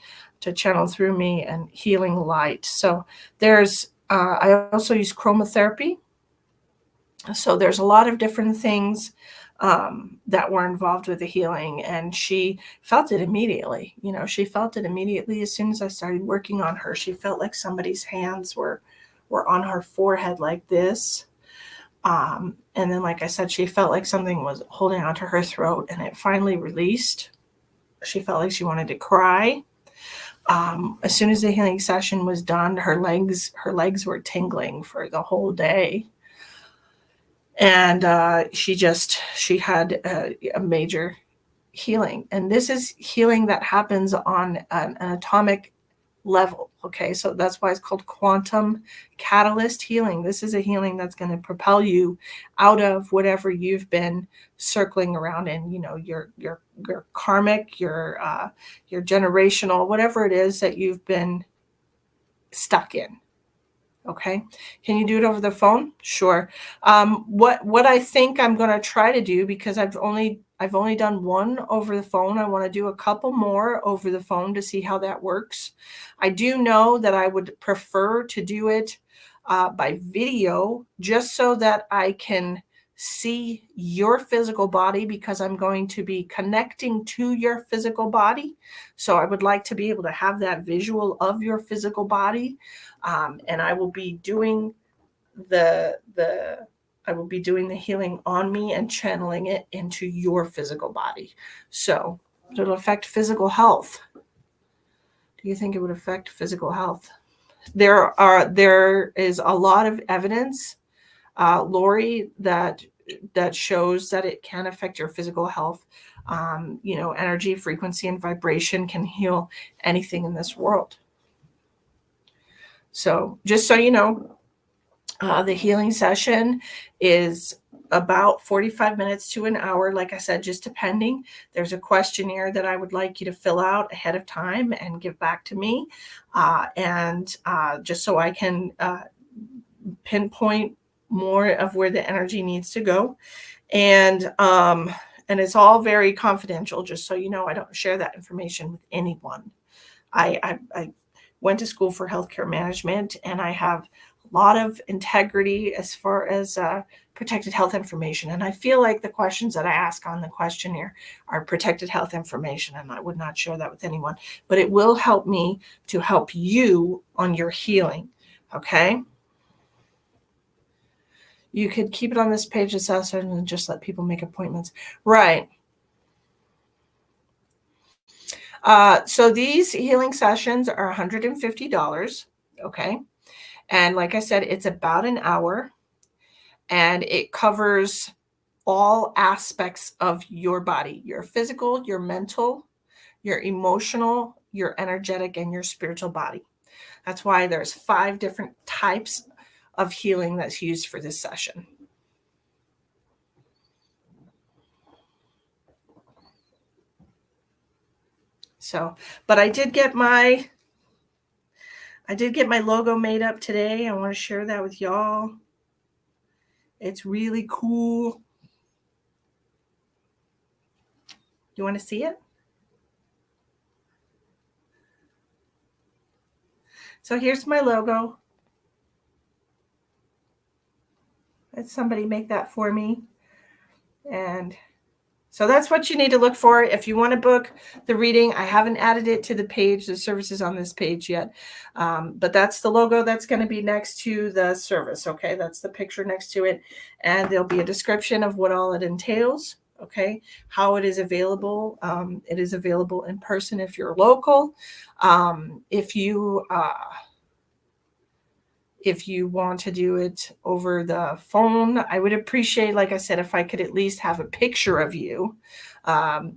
channel through me and healing light. So there's, I also use chromotherapy. So there's a lot of different things that were involved with the healing, and she felt it immediately. She felt it immediately as soon as I started working on her. She felt like somebody's hands were on her forehead like this. And then, like I said, she felt like something was holding onto her throat, and it finally released. She felt like she wanted to cry. As soon as the healing session was done, her legs were tingling for the whole day. And she had a major healing. And this is healing that happens on an atomic level. Okay, so that's why it's called quantum catalyst healing. This is a healing that's going to propel you out of whatever you've been circling around in, your karmic, your generational, whatever it is that you've been stuck in. Okay. Can you do it over the phone? Sure. What I think I'm going to try to do, because I've only done one over the phone. I want to do a couple more over the phone to see how that works. I do know that I would prefer to do it by video, just so that I can see your physical body, because I'm going to be connecting to your physical body. So I would like to be able to have that visual of your physical body. And I will be doing the healing on me and channeling it into your physical body. So it'll affect physical health. Do you think it would affect physical health? There is a lot of evidence, Lori, that shows that it can affect your physical health. Energy, frequency, and vibration can heal anything in this world. So just so you know, the healing session is about 45 minutes to an hour. Like I said, just depending. There's a questionnaire that I would like you to fill out ahead of time and give back to me. And just so I can pinpoint more of where the energy needs to go. And it's all very confidential, just so you know. I don't share that information with anyone. I went to school for healthcare management, and I have a lot of integrity as far as protected health information. And I feel like the questions that I ask on the questionnaire are protected health information, and I would not share that with anyone. But it will help me to help you on your healing. Okay? You could keep it on this page and just let people make appointments. Right. So these healing sessions are $150. Okay. And like I said, it's about an hour, and it covers all aspects of your body: your physical, your mental, your emotional, your energetic, and your spiritual body. That's why there's 5 different types of healing that's used for this session. So, but I did get my logo made up today. I want to share that with y'all. It's really cool. You want to see it? So here's my logo. Let somebody make that for me. And so that's what you need to look for if you want to book the reading. I haven't added it to the page, the services on this page yet. But that's the logo that's going to be next to the service. Okay, that's the picture next to it. And there'll be a description of what all it entails. Okay, how it is available. It is available in person if you're local. If you want to do it over the phone, I would appreciate, like I said, if I could at least have a picture of you.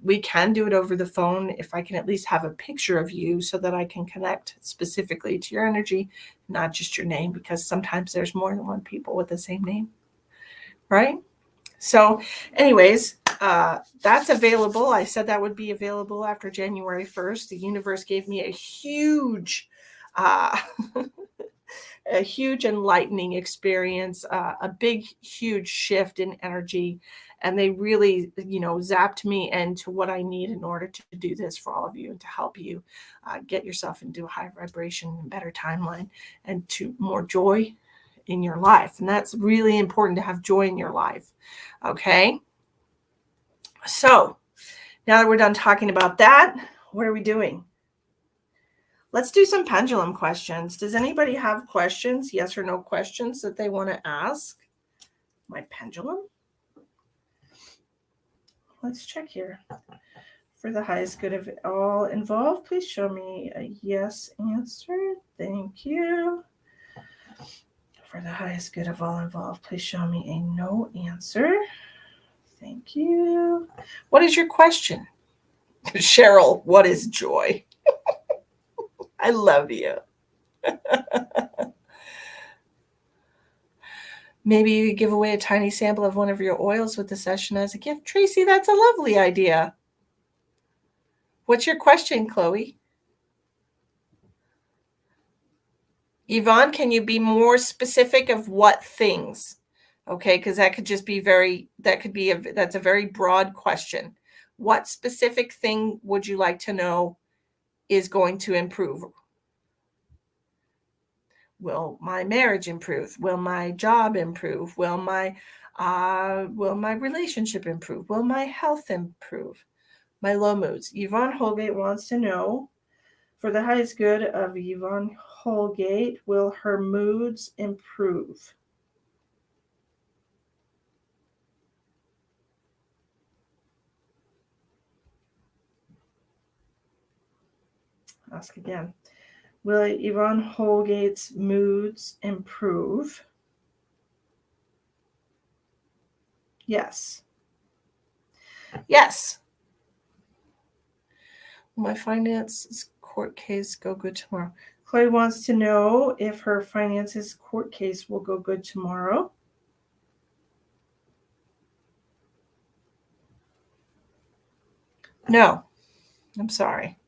We can do it over the phone if I can at least have a picture of you, so that I can connect specifically to your energy, not just your name, because sometimes there's more than one people with the same name, right? So anyways, that's available. I said that would be available after January 1st. The universe gave me a huge a huge enlightening experience, a big, huge shift in energy. And they really, zapped me into what I need in order to do this for all of you and to help you get yourself into a high vibration and better timeline and to more joy in your life. And that's really important to have joy in your life. Okay. So now that we're done talking about that, what are we doing? Let's do some pendulum questions. Does anybody have questions, yes or no questions that they want to ask my pendulum? Let's check here. For the highest good of all involved, please show me a yes answer. Thank you. For the highest good of all involved, please show me a no answer. Thank you. What is your question? Cheryl, what is joy? I love you. Maybe you could give away a tiny sample of one of your oils with the session as a gift. Tracy, that's a lovely idea. What's your question, Chloe? Yvonne, can you be more specific of what things? Okay, because that could just be that's a very broad question. What specific thing would you like to know is going to improve? Will my marriage improve? Will my job improve? Will my relationship improve? Will my health improve? My low moods. Yvonne Holgate wants to know, for the highest good of Yvonne Holgate, will her moods improve? Ask again. Will Yvonne Holgate's moods improve? Yes. Yes. My finances court case go good tomorrow. Chloe wants to know if her finances court case will go good tomorrow. No. I'm sorry.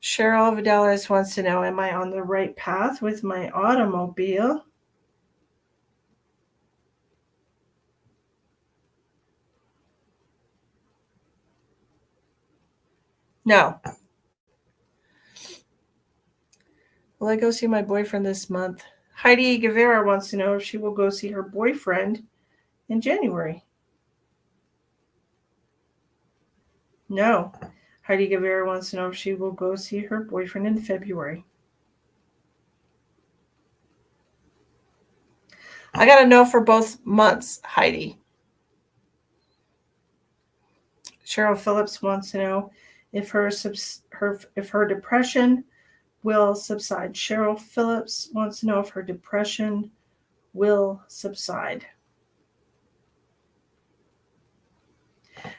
Cheryl Vidales wants to know, am I on the right path with my automobile? No. Will I go see my boyfriend this month? Heidi Guevara wants to know if she will go see her boyfriend in January. No. Heidi Guevara wants to know if she will go see her boyfriend in February. I got to know for both months, Heidi. Cheryl Phillips wants to know if her depression will subside. Cheryl Phillips wants to know if her depression will subside.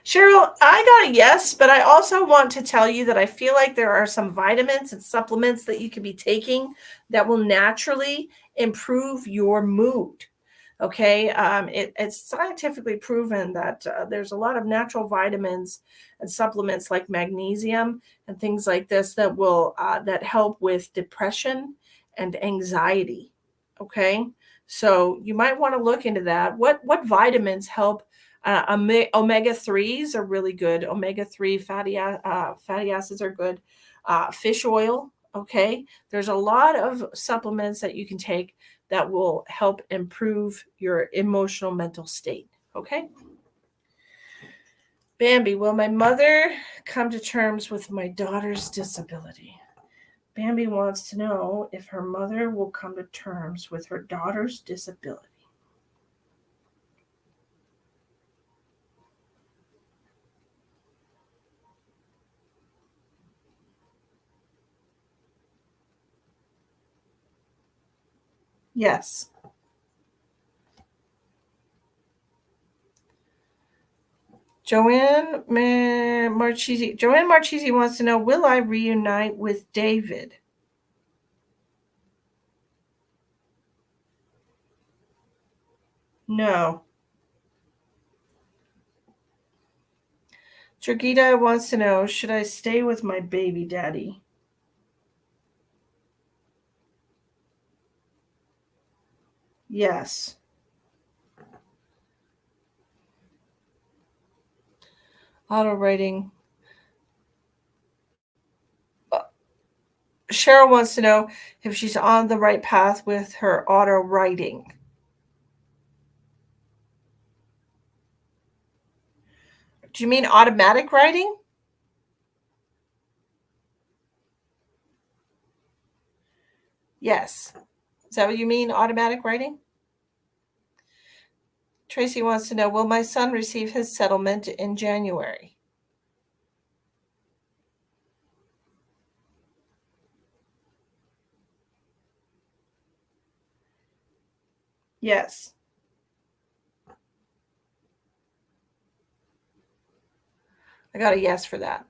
Cheryl, I got a yes, but I also want to tell you that I feel like there are some vitamins and supplements that you could be taking that will naturally improve your mood. Okay, it's scientifically proven that there's a lot of natural vitamins and supplements like magnesium and things like this that will that help with depression and anxiety. Okay, so you might want to look into that. What vitamins help? Omega 3s are really good. Omega 3 fatty acids are good. Fish oil. Okay, there's a lot of supplements that you can take that will help improve your emotional mental state. Okay. Bambi, will my mother come to terms with my daughter's disability? Bambi wants to know if her mother will come to terms with her daughter's disability. Yes. Joanne Marchese wants to know, will I reunite with David? No. Jurgita wants to know, should I stay with my baby daddy? Yes. Auto writing. Cheryl wants to know if she's on the right path with her auto writing. Do you mean automatic writing? Yes. Is that what you mean, automatic writing? Tracy wants to know, will my son receive his settlement in January? Yes. I got a yes for that.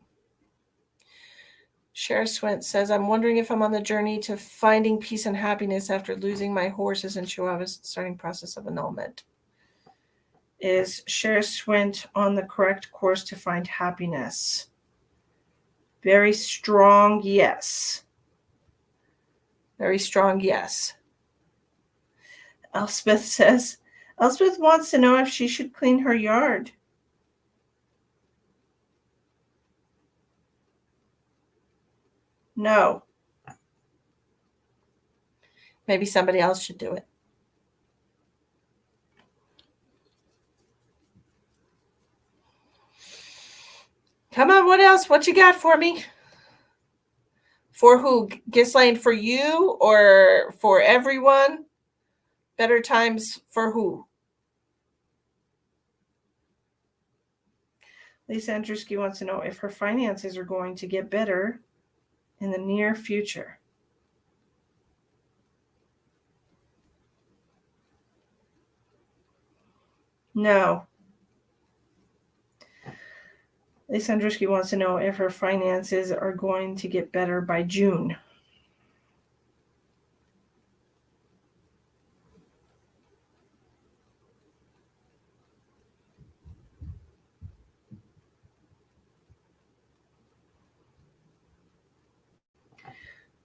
Cher Swint says, I'm wondering if I'm on the journey to finding peace and happiness after losing my horses and chihuahuas, starting process of annulment. Is Cher Swint on the correct course to find happiness? Very strong yes. Very strong yes. Elspeth says, Elspeth wants to know if she should clean her yard. No. Maybe somebody else should do it. Come on, what else? What you got for me? For who? Ghislaine, for you or for everyone? Better times for who? Lisa Andruski wants to know if her finances are going to get better in the near future. No. Lisa Andruski wants to know if her finances are going to get better by June.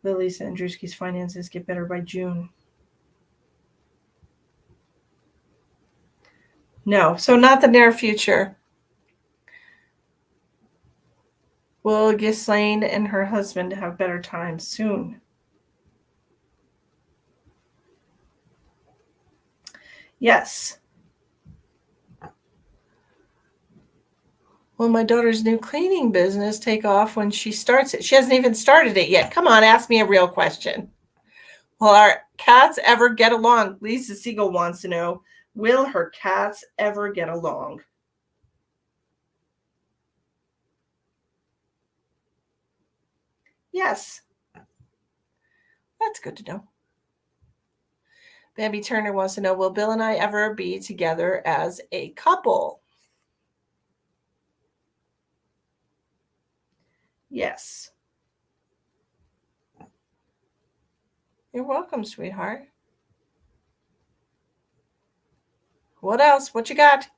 Will Lisa Andruski's finances get better by June? No, so not the near future. Will Ghislaine and her husband have better times soon? Yes. Will my daughter's new cleaning business take off when she starts it? She hasn't even started it yet. Come on, ask me a real question. Will our cats ever get along? Lisa Siegel wants to know, will her cats ever get along? Yes. That's good to know. Bambi Turner wants to know, will Bill and I ever be together as a couple? Yes. You're welcome, sweetheart. What else? What you got?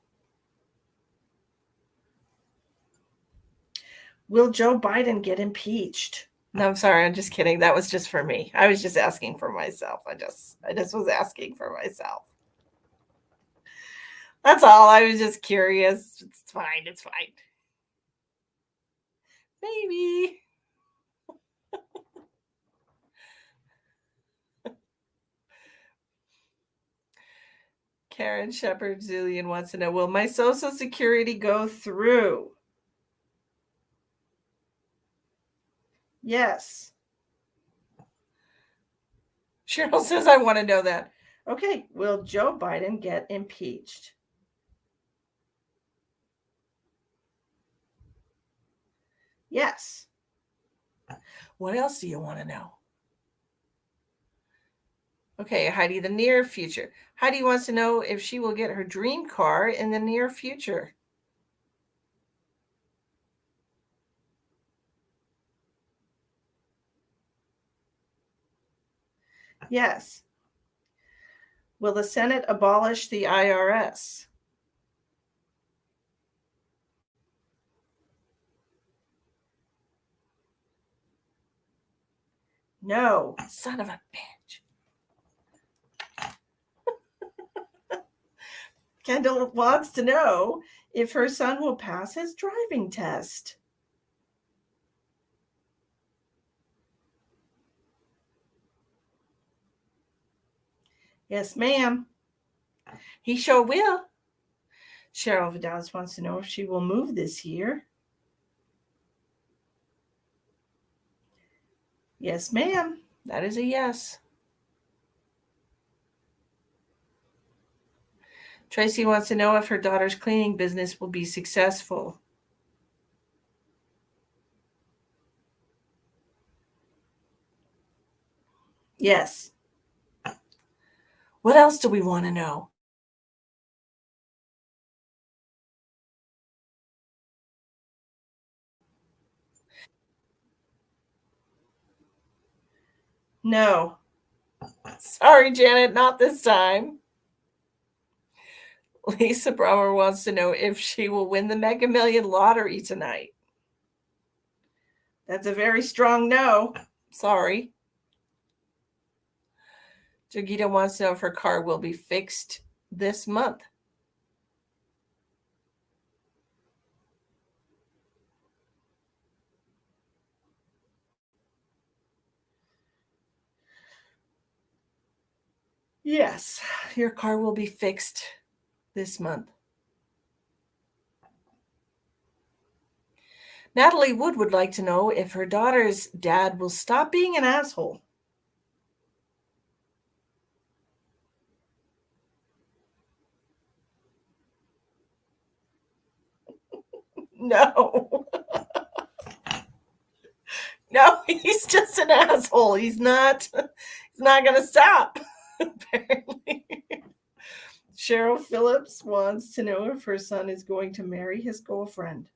Will Joe Biden get impeached? No, I'm sorry. I'm just kidding. That was just for me. I was just asking for myself. I just was asking for myself. That's all. I was just curious. It's fine. It's fine. Maybe. Karen Shepard Zillion wants to know, will my Social Security go through? Yes. Cheryl says, I want to know that. Okay. Will Joe Biden get impeached? Yes. What else do you want to know? Okay, Heidi, the near future. Heidi wants to know if she will get her dream car in the near future. Yes. Will the Senate abolish the IRS? No. Son of a bitch. Kendall wants to know if her son will pass his driving test. Yes, ma'am. He sure will. Cheryl Vidalis wants to know if she will move this year. Yes, ma'am. That is a yes. Tracy wants to know if her daughter's cleaning business will be successful. Yes. What else do we want to know? No. Sorry, Janet, not this time. Lisa Brower wants to know if she will win the Mega Million lottery tonight. That's a very strong no. Sorry. Jagita wants to know if her car will be fixed this month. Yes, your car will be fixed this month. Natalie Wood would like to know if her daughter's dad will stop being an asshole. No. No, he's just an asshole. He's not going to stop, apparently. Cheryl Phillips wants to know if her son is going to marry his girlfriend.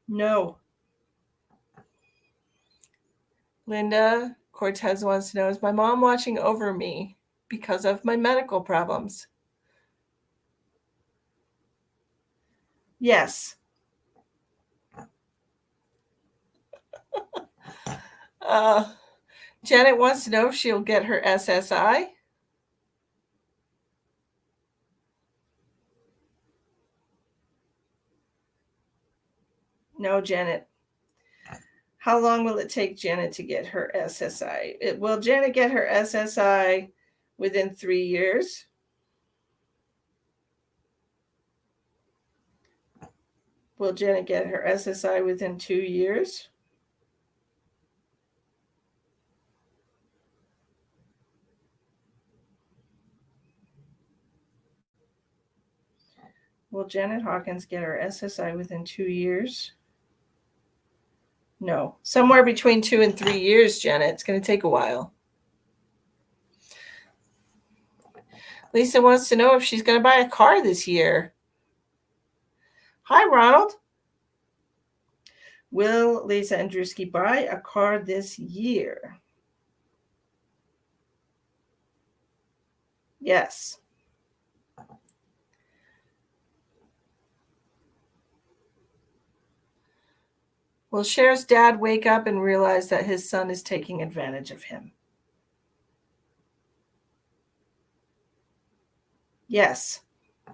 No. Linda Cortez wants to know, is my mom watching over me because of my medical problems? Yes. Janet wants to know if she'll get her SSI. No, Janet. How long will it take Janet to get her SSI? Will Janet get her SSI within 3 years? Will Janet get her SSI within 2 years? Will Janet Hawkins get her SSI within 2 years? No. Somewhere between 2 and 3 years, Janet. It's going to take a while. Lisa wants to know if she's going to buy a car this year. Hi, Ronald. Will Lisa Andruski buy a car this year? Yes. Will Cher's dad wake up and realize that his son is taking advantage of him? Yes.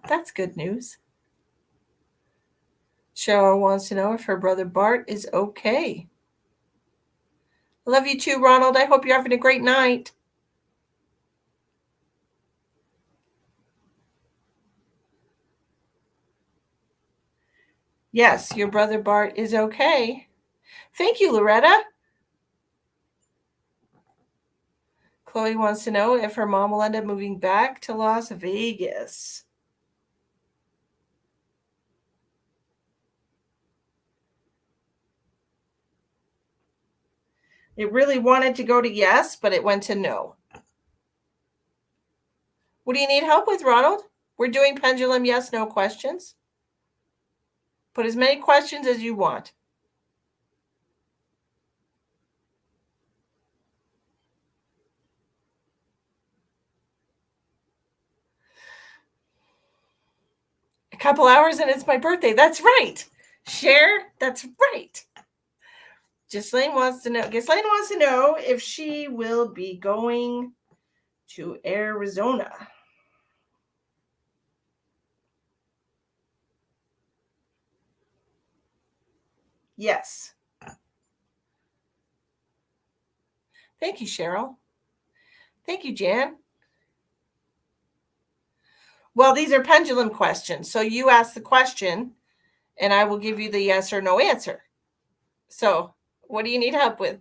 That's good news. Cheryl wants to know if her brother Bart is okay. I love you too, Ronald. I hope you're having a great night. Yes, your brother Bart is okay. Thank you, Loretta. Chloe wants to know if her mom will end up moving back to Las Vegas. It really wanted to go to yes, but it went to no. What do you need help with, Ronald? We're doing pendulum yes-no questions. Put as many questions as you want. A couple hours and it's my birthday. That's right. Cher, that's right. Ghislaine wants to know if she will be going to Arizona. Yes. Thank you, Cheryl. Thank you, Jan. Well, these are pendulum questions. So you ask the question and I will give you the yes or no answer. So what do you need help with?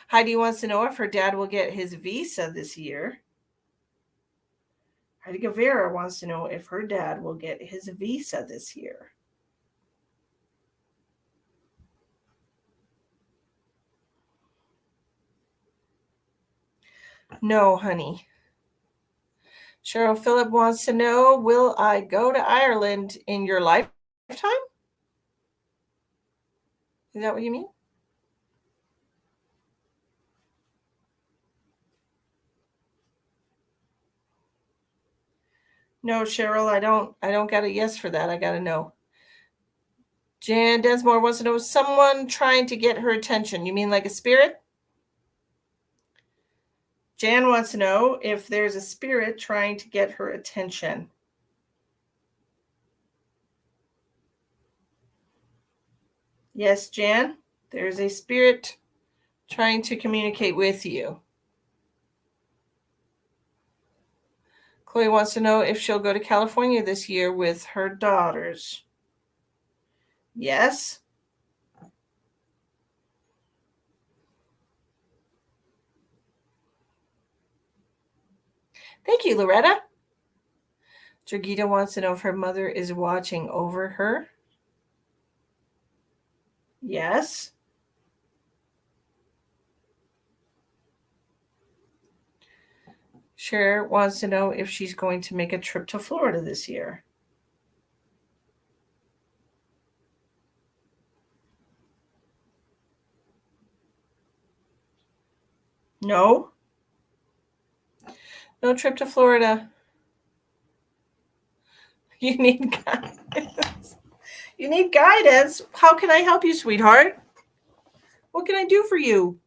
Heidi wants to know if her dad will get his visa this year. Heidi Guevara wants to know if her dad will get his visa this year. No, honey. Cheryl Phillip wants to know, will I go to Ireland in your lifetime? Is that what you mean? No, Cheryl, I don't got a yes for that. I got a no. Jan Densmore wants to know, someone trying to get her attention. You mean like a spirit? Jan wants to know if there's a spirit trying to get her attention. Yes, Jan, there's a spirit trying to communicate with you. Chloe wants to know if she'll go to California this year with her daughters. Yes. Thank you, Loretta. Jurgita wants to know if her mother is watching over her. Yes. Cher wants to know if she's going to make a trip to Florida this year. No. No trip to Florida. You need guidance. You need guidance. How can I help you, sweetheart? What can I do for you?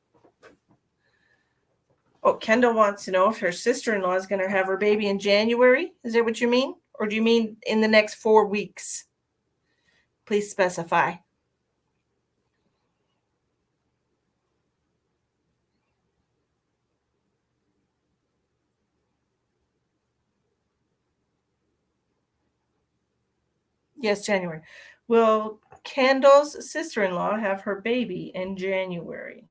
Oh, Kendall wants to know if her sister-in-law is going to have her baby in January. Is that what you mean? Or do you mean in the next 4 weeks? Please specify. Yes, January. Will Kendall's sister-in-law have her baby in January?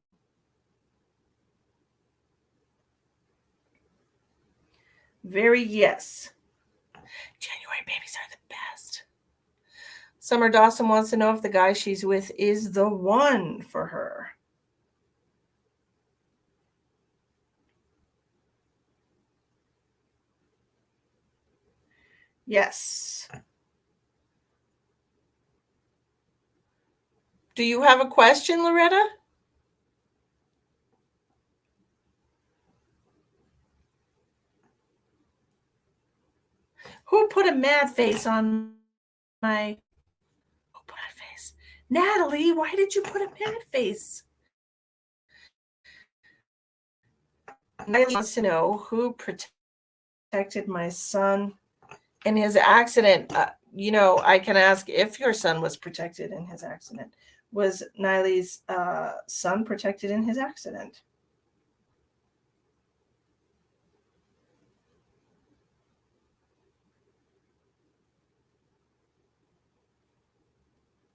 Very yes. January babies are the best. Summer Dawson wants to know if the guy she's with is the one for her. Yes. Do you have a question, Loretta? Who put a mad face on my... Who put a face? Natalie, why did you put a mad face? Natalie wants to know who protected my son in his accident. I can ask if your son was protected in his accident. Was Niley's son protected in his accident?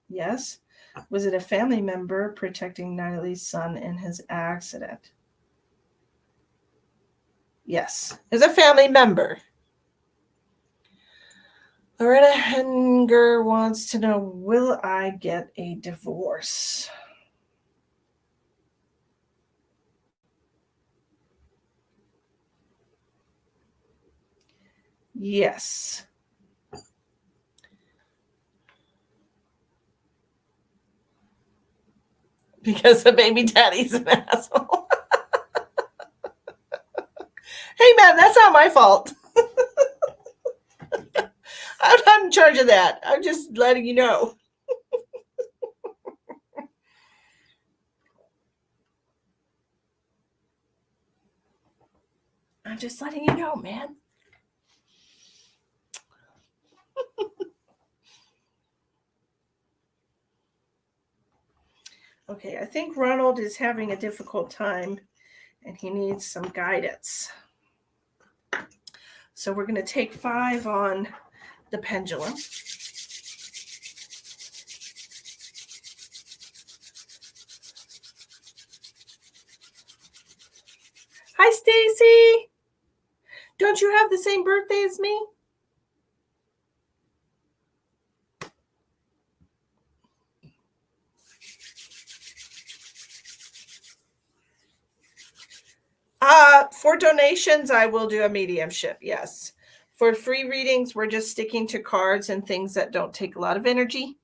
Yes. Was it a family member protecting Niley's son in his accident? Yes. It's a family member. Loretta Henger wants to know, will I get a divorce? Yes. Because the baby daddy's an asshole. Hey, man, that's not my fault. I'm not in charge of that. I'm just letting you know. I'm just letting you know, man. Okay, I think Ronald is having a difficult time and he needs some guidance. So we're going to take 5 on the pendulum. Hi, Stacy. Don't you have the same birthday as me? For donations, I will do a mediumship, yes. For free readings, we're just sticking to cards and things that don't take a lot of energy.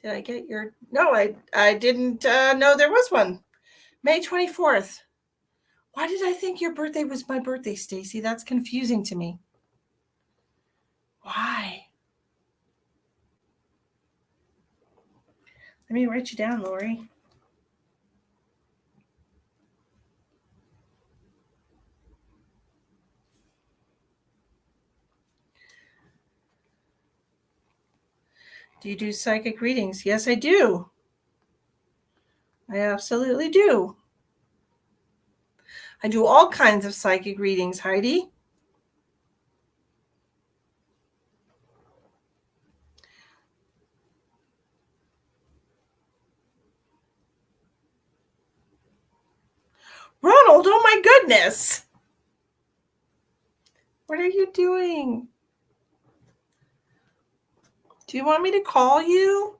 Did I get your... No, I didn't know there was one. May 24th. Why did I think your birthday was my birthday, Stacy? That's confusing to me. Why? Let me write you down, Lori. Do you do psychic readings? Yes, I do. I absolutely do. I do all kinds of psychic readings, Heidi. Ronald, oh my goodness. What are you doing? Do you want me to call you?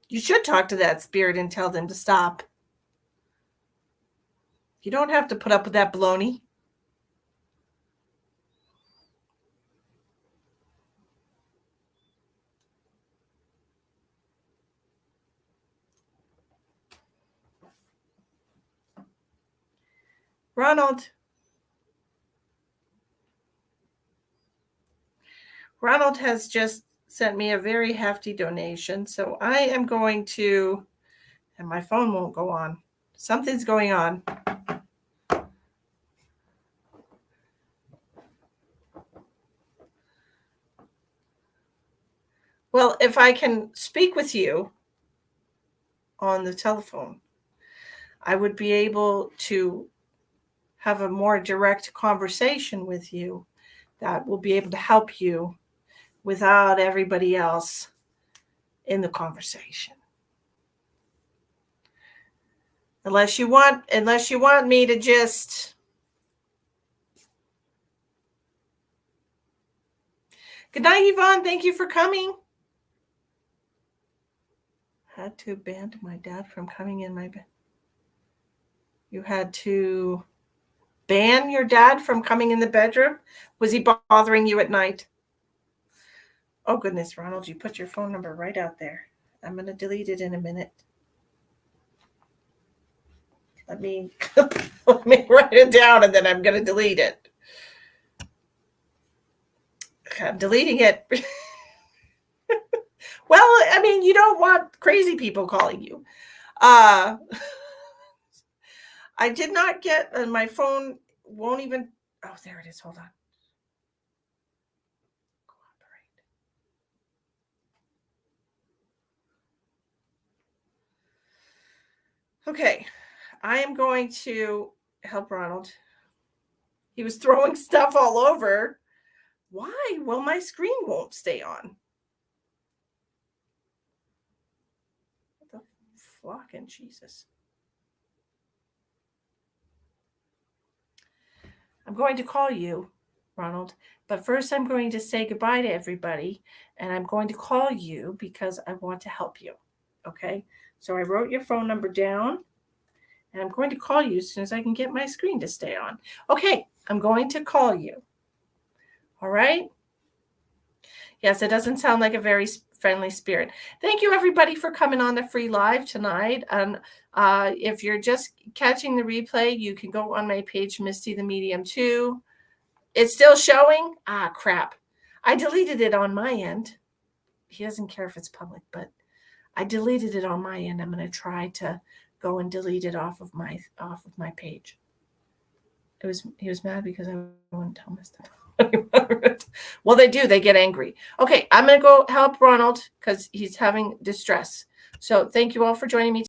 You should talk to that spirit and tell them to stop. You don't have to put up with that baloney. Ronald. Ronald has just sent me a very hefty donation. So I am going to, and my phone won't go on. Something's going on. Well, if I can speak with you on the telephone, I would be able to have a more direct conversation with you that will be able to help you without everybody else in the conversation. Unless you want me to just... Good night, Yvonne. Thank you for coming. Had to ban my dad from coming in my bed. You had to ban your dad from coming in the bedroom? Was he bothering you at night? Oh, goodness, Ronald, you put your phone number right out there. I'm going to delete it in a minute. Let me write it down and then I'm going to delete it. I'm deleting it. Well, I mean, you don't want crazy people calling you. I did not get, my phone won't even, oh, there it is. Hold on. Okay, I am going to help Ronald. He was throwing stuff all over. Why? Well, my screen won't stay on. What the flocking Jesus. I'm going to call you Ronald. But first, I'm going to say goodbye to everybody, and I'm going to call you because I want to help you. Okay? So I wrote your phone number down, and I'm going to call you as soon as I can get my screen to stay on. Okay, I'm going to call you. All right? Yes, it doesn't sound like a very friendly spirit. Thank you, everybody, for coming on the free live tonight. And if you're just catching the replay, you can go on my page, Misty the Medium 2. It's still showing? Ah, crap. I deleted it on my end. He doesn't care if it's public, but I deleted it on my end. I'm going to try to go and delete it off of my page. He was mad because I wouldn't tell him stuff. Well, they do. They get angry. Okay, I'm going to go help Ronald because he's having distress. So thank you all for joining me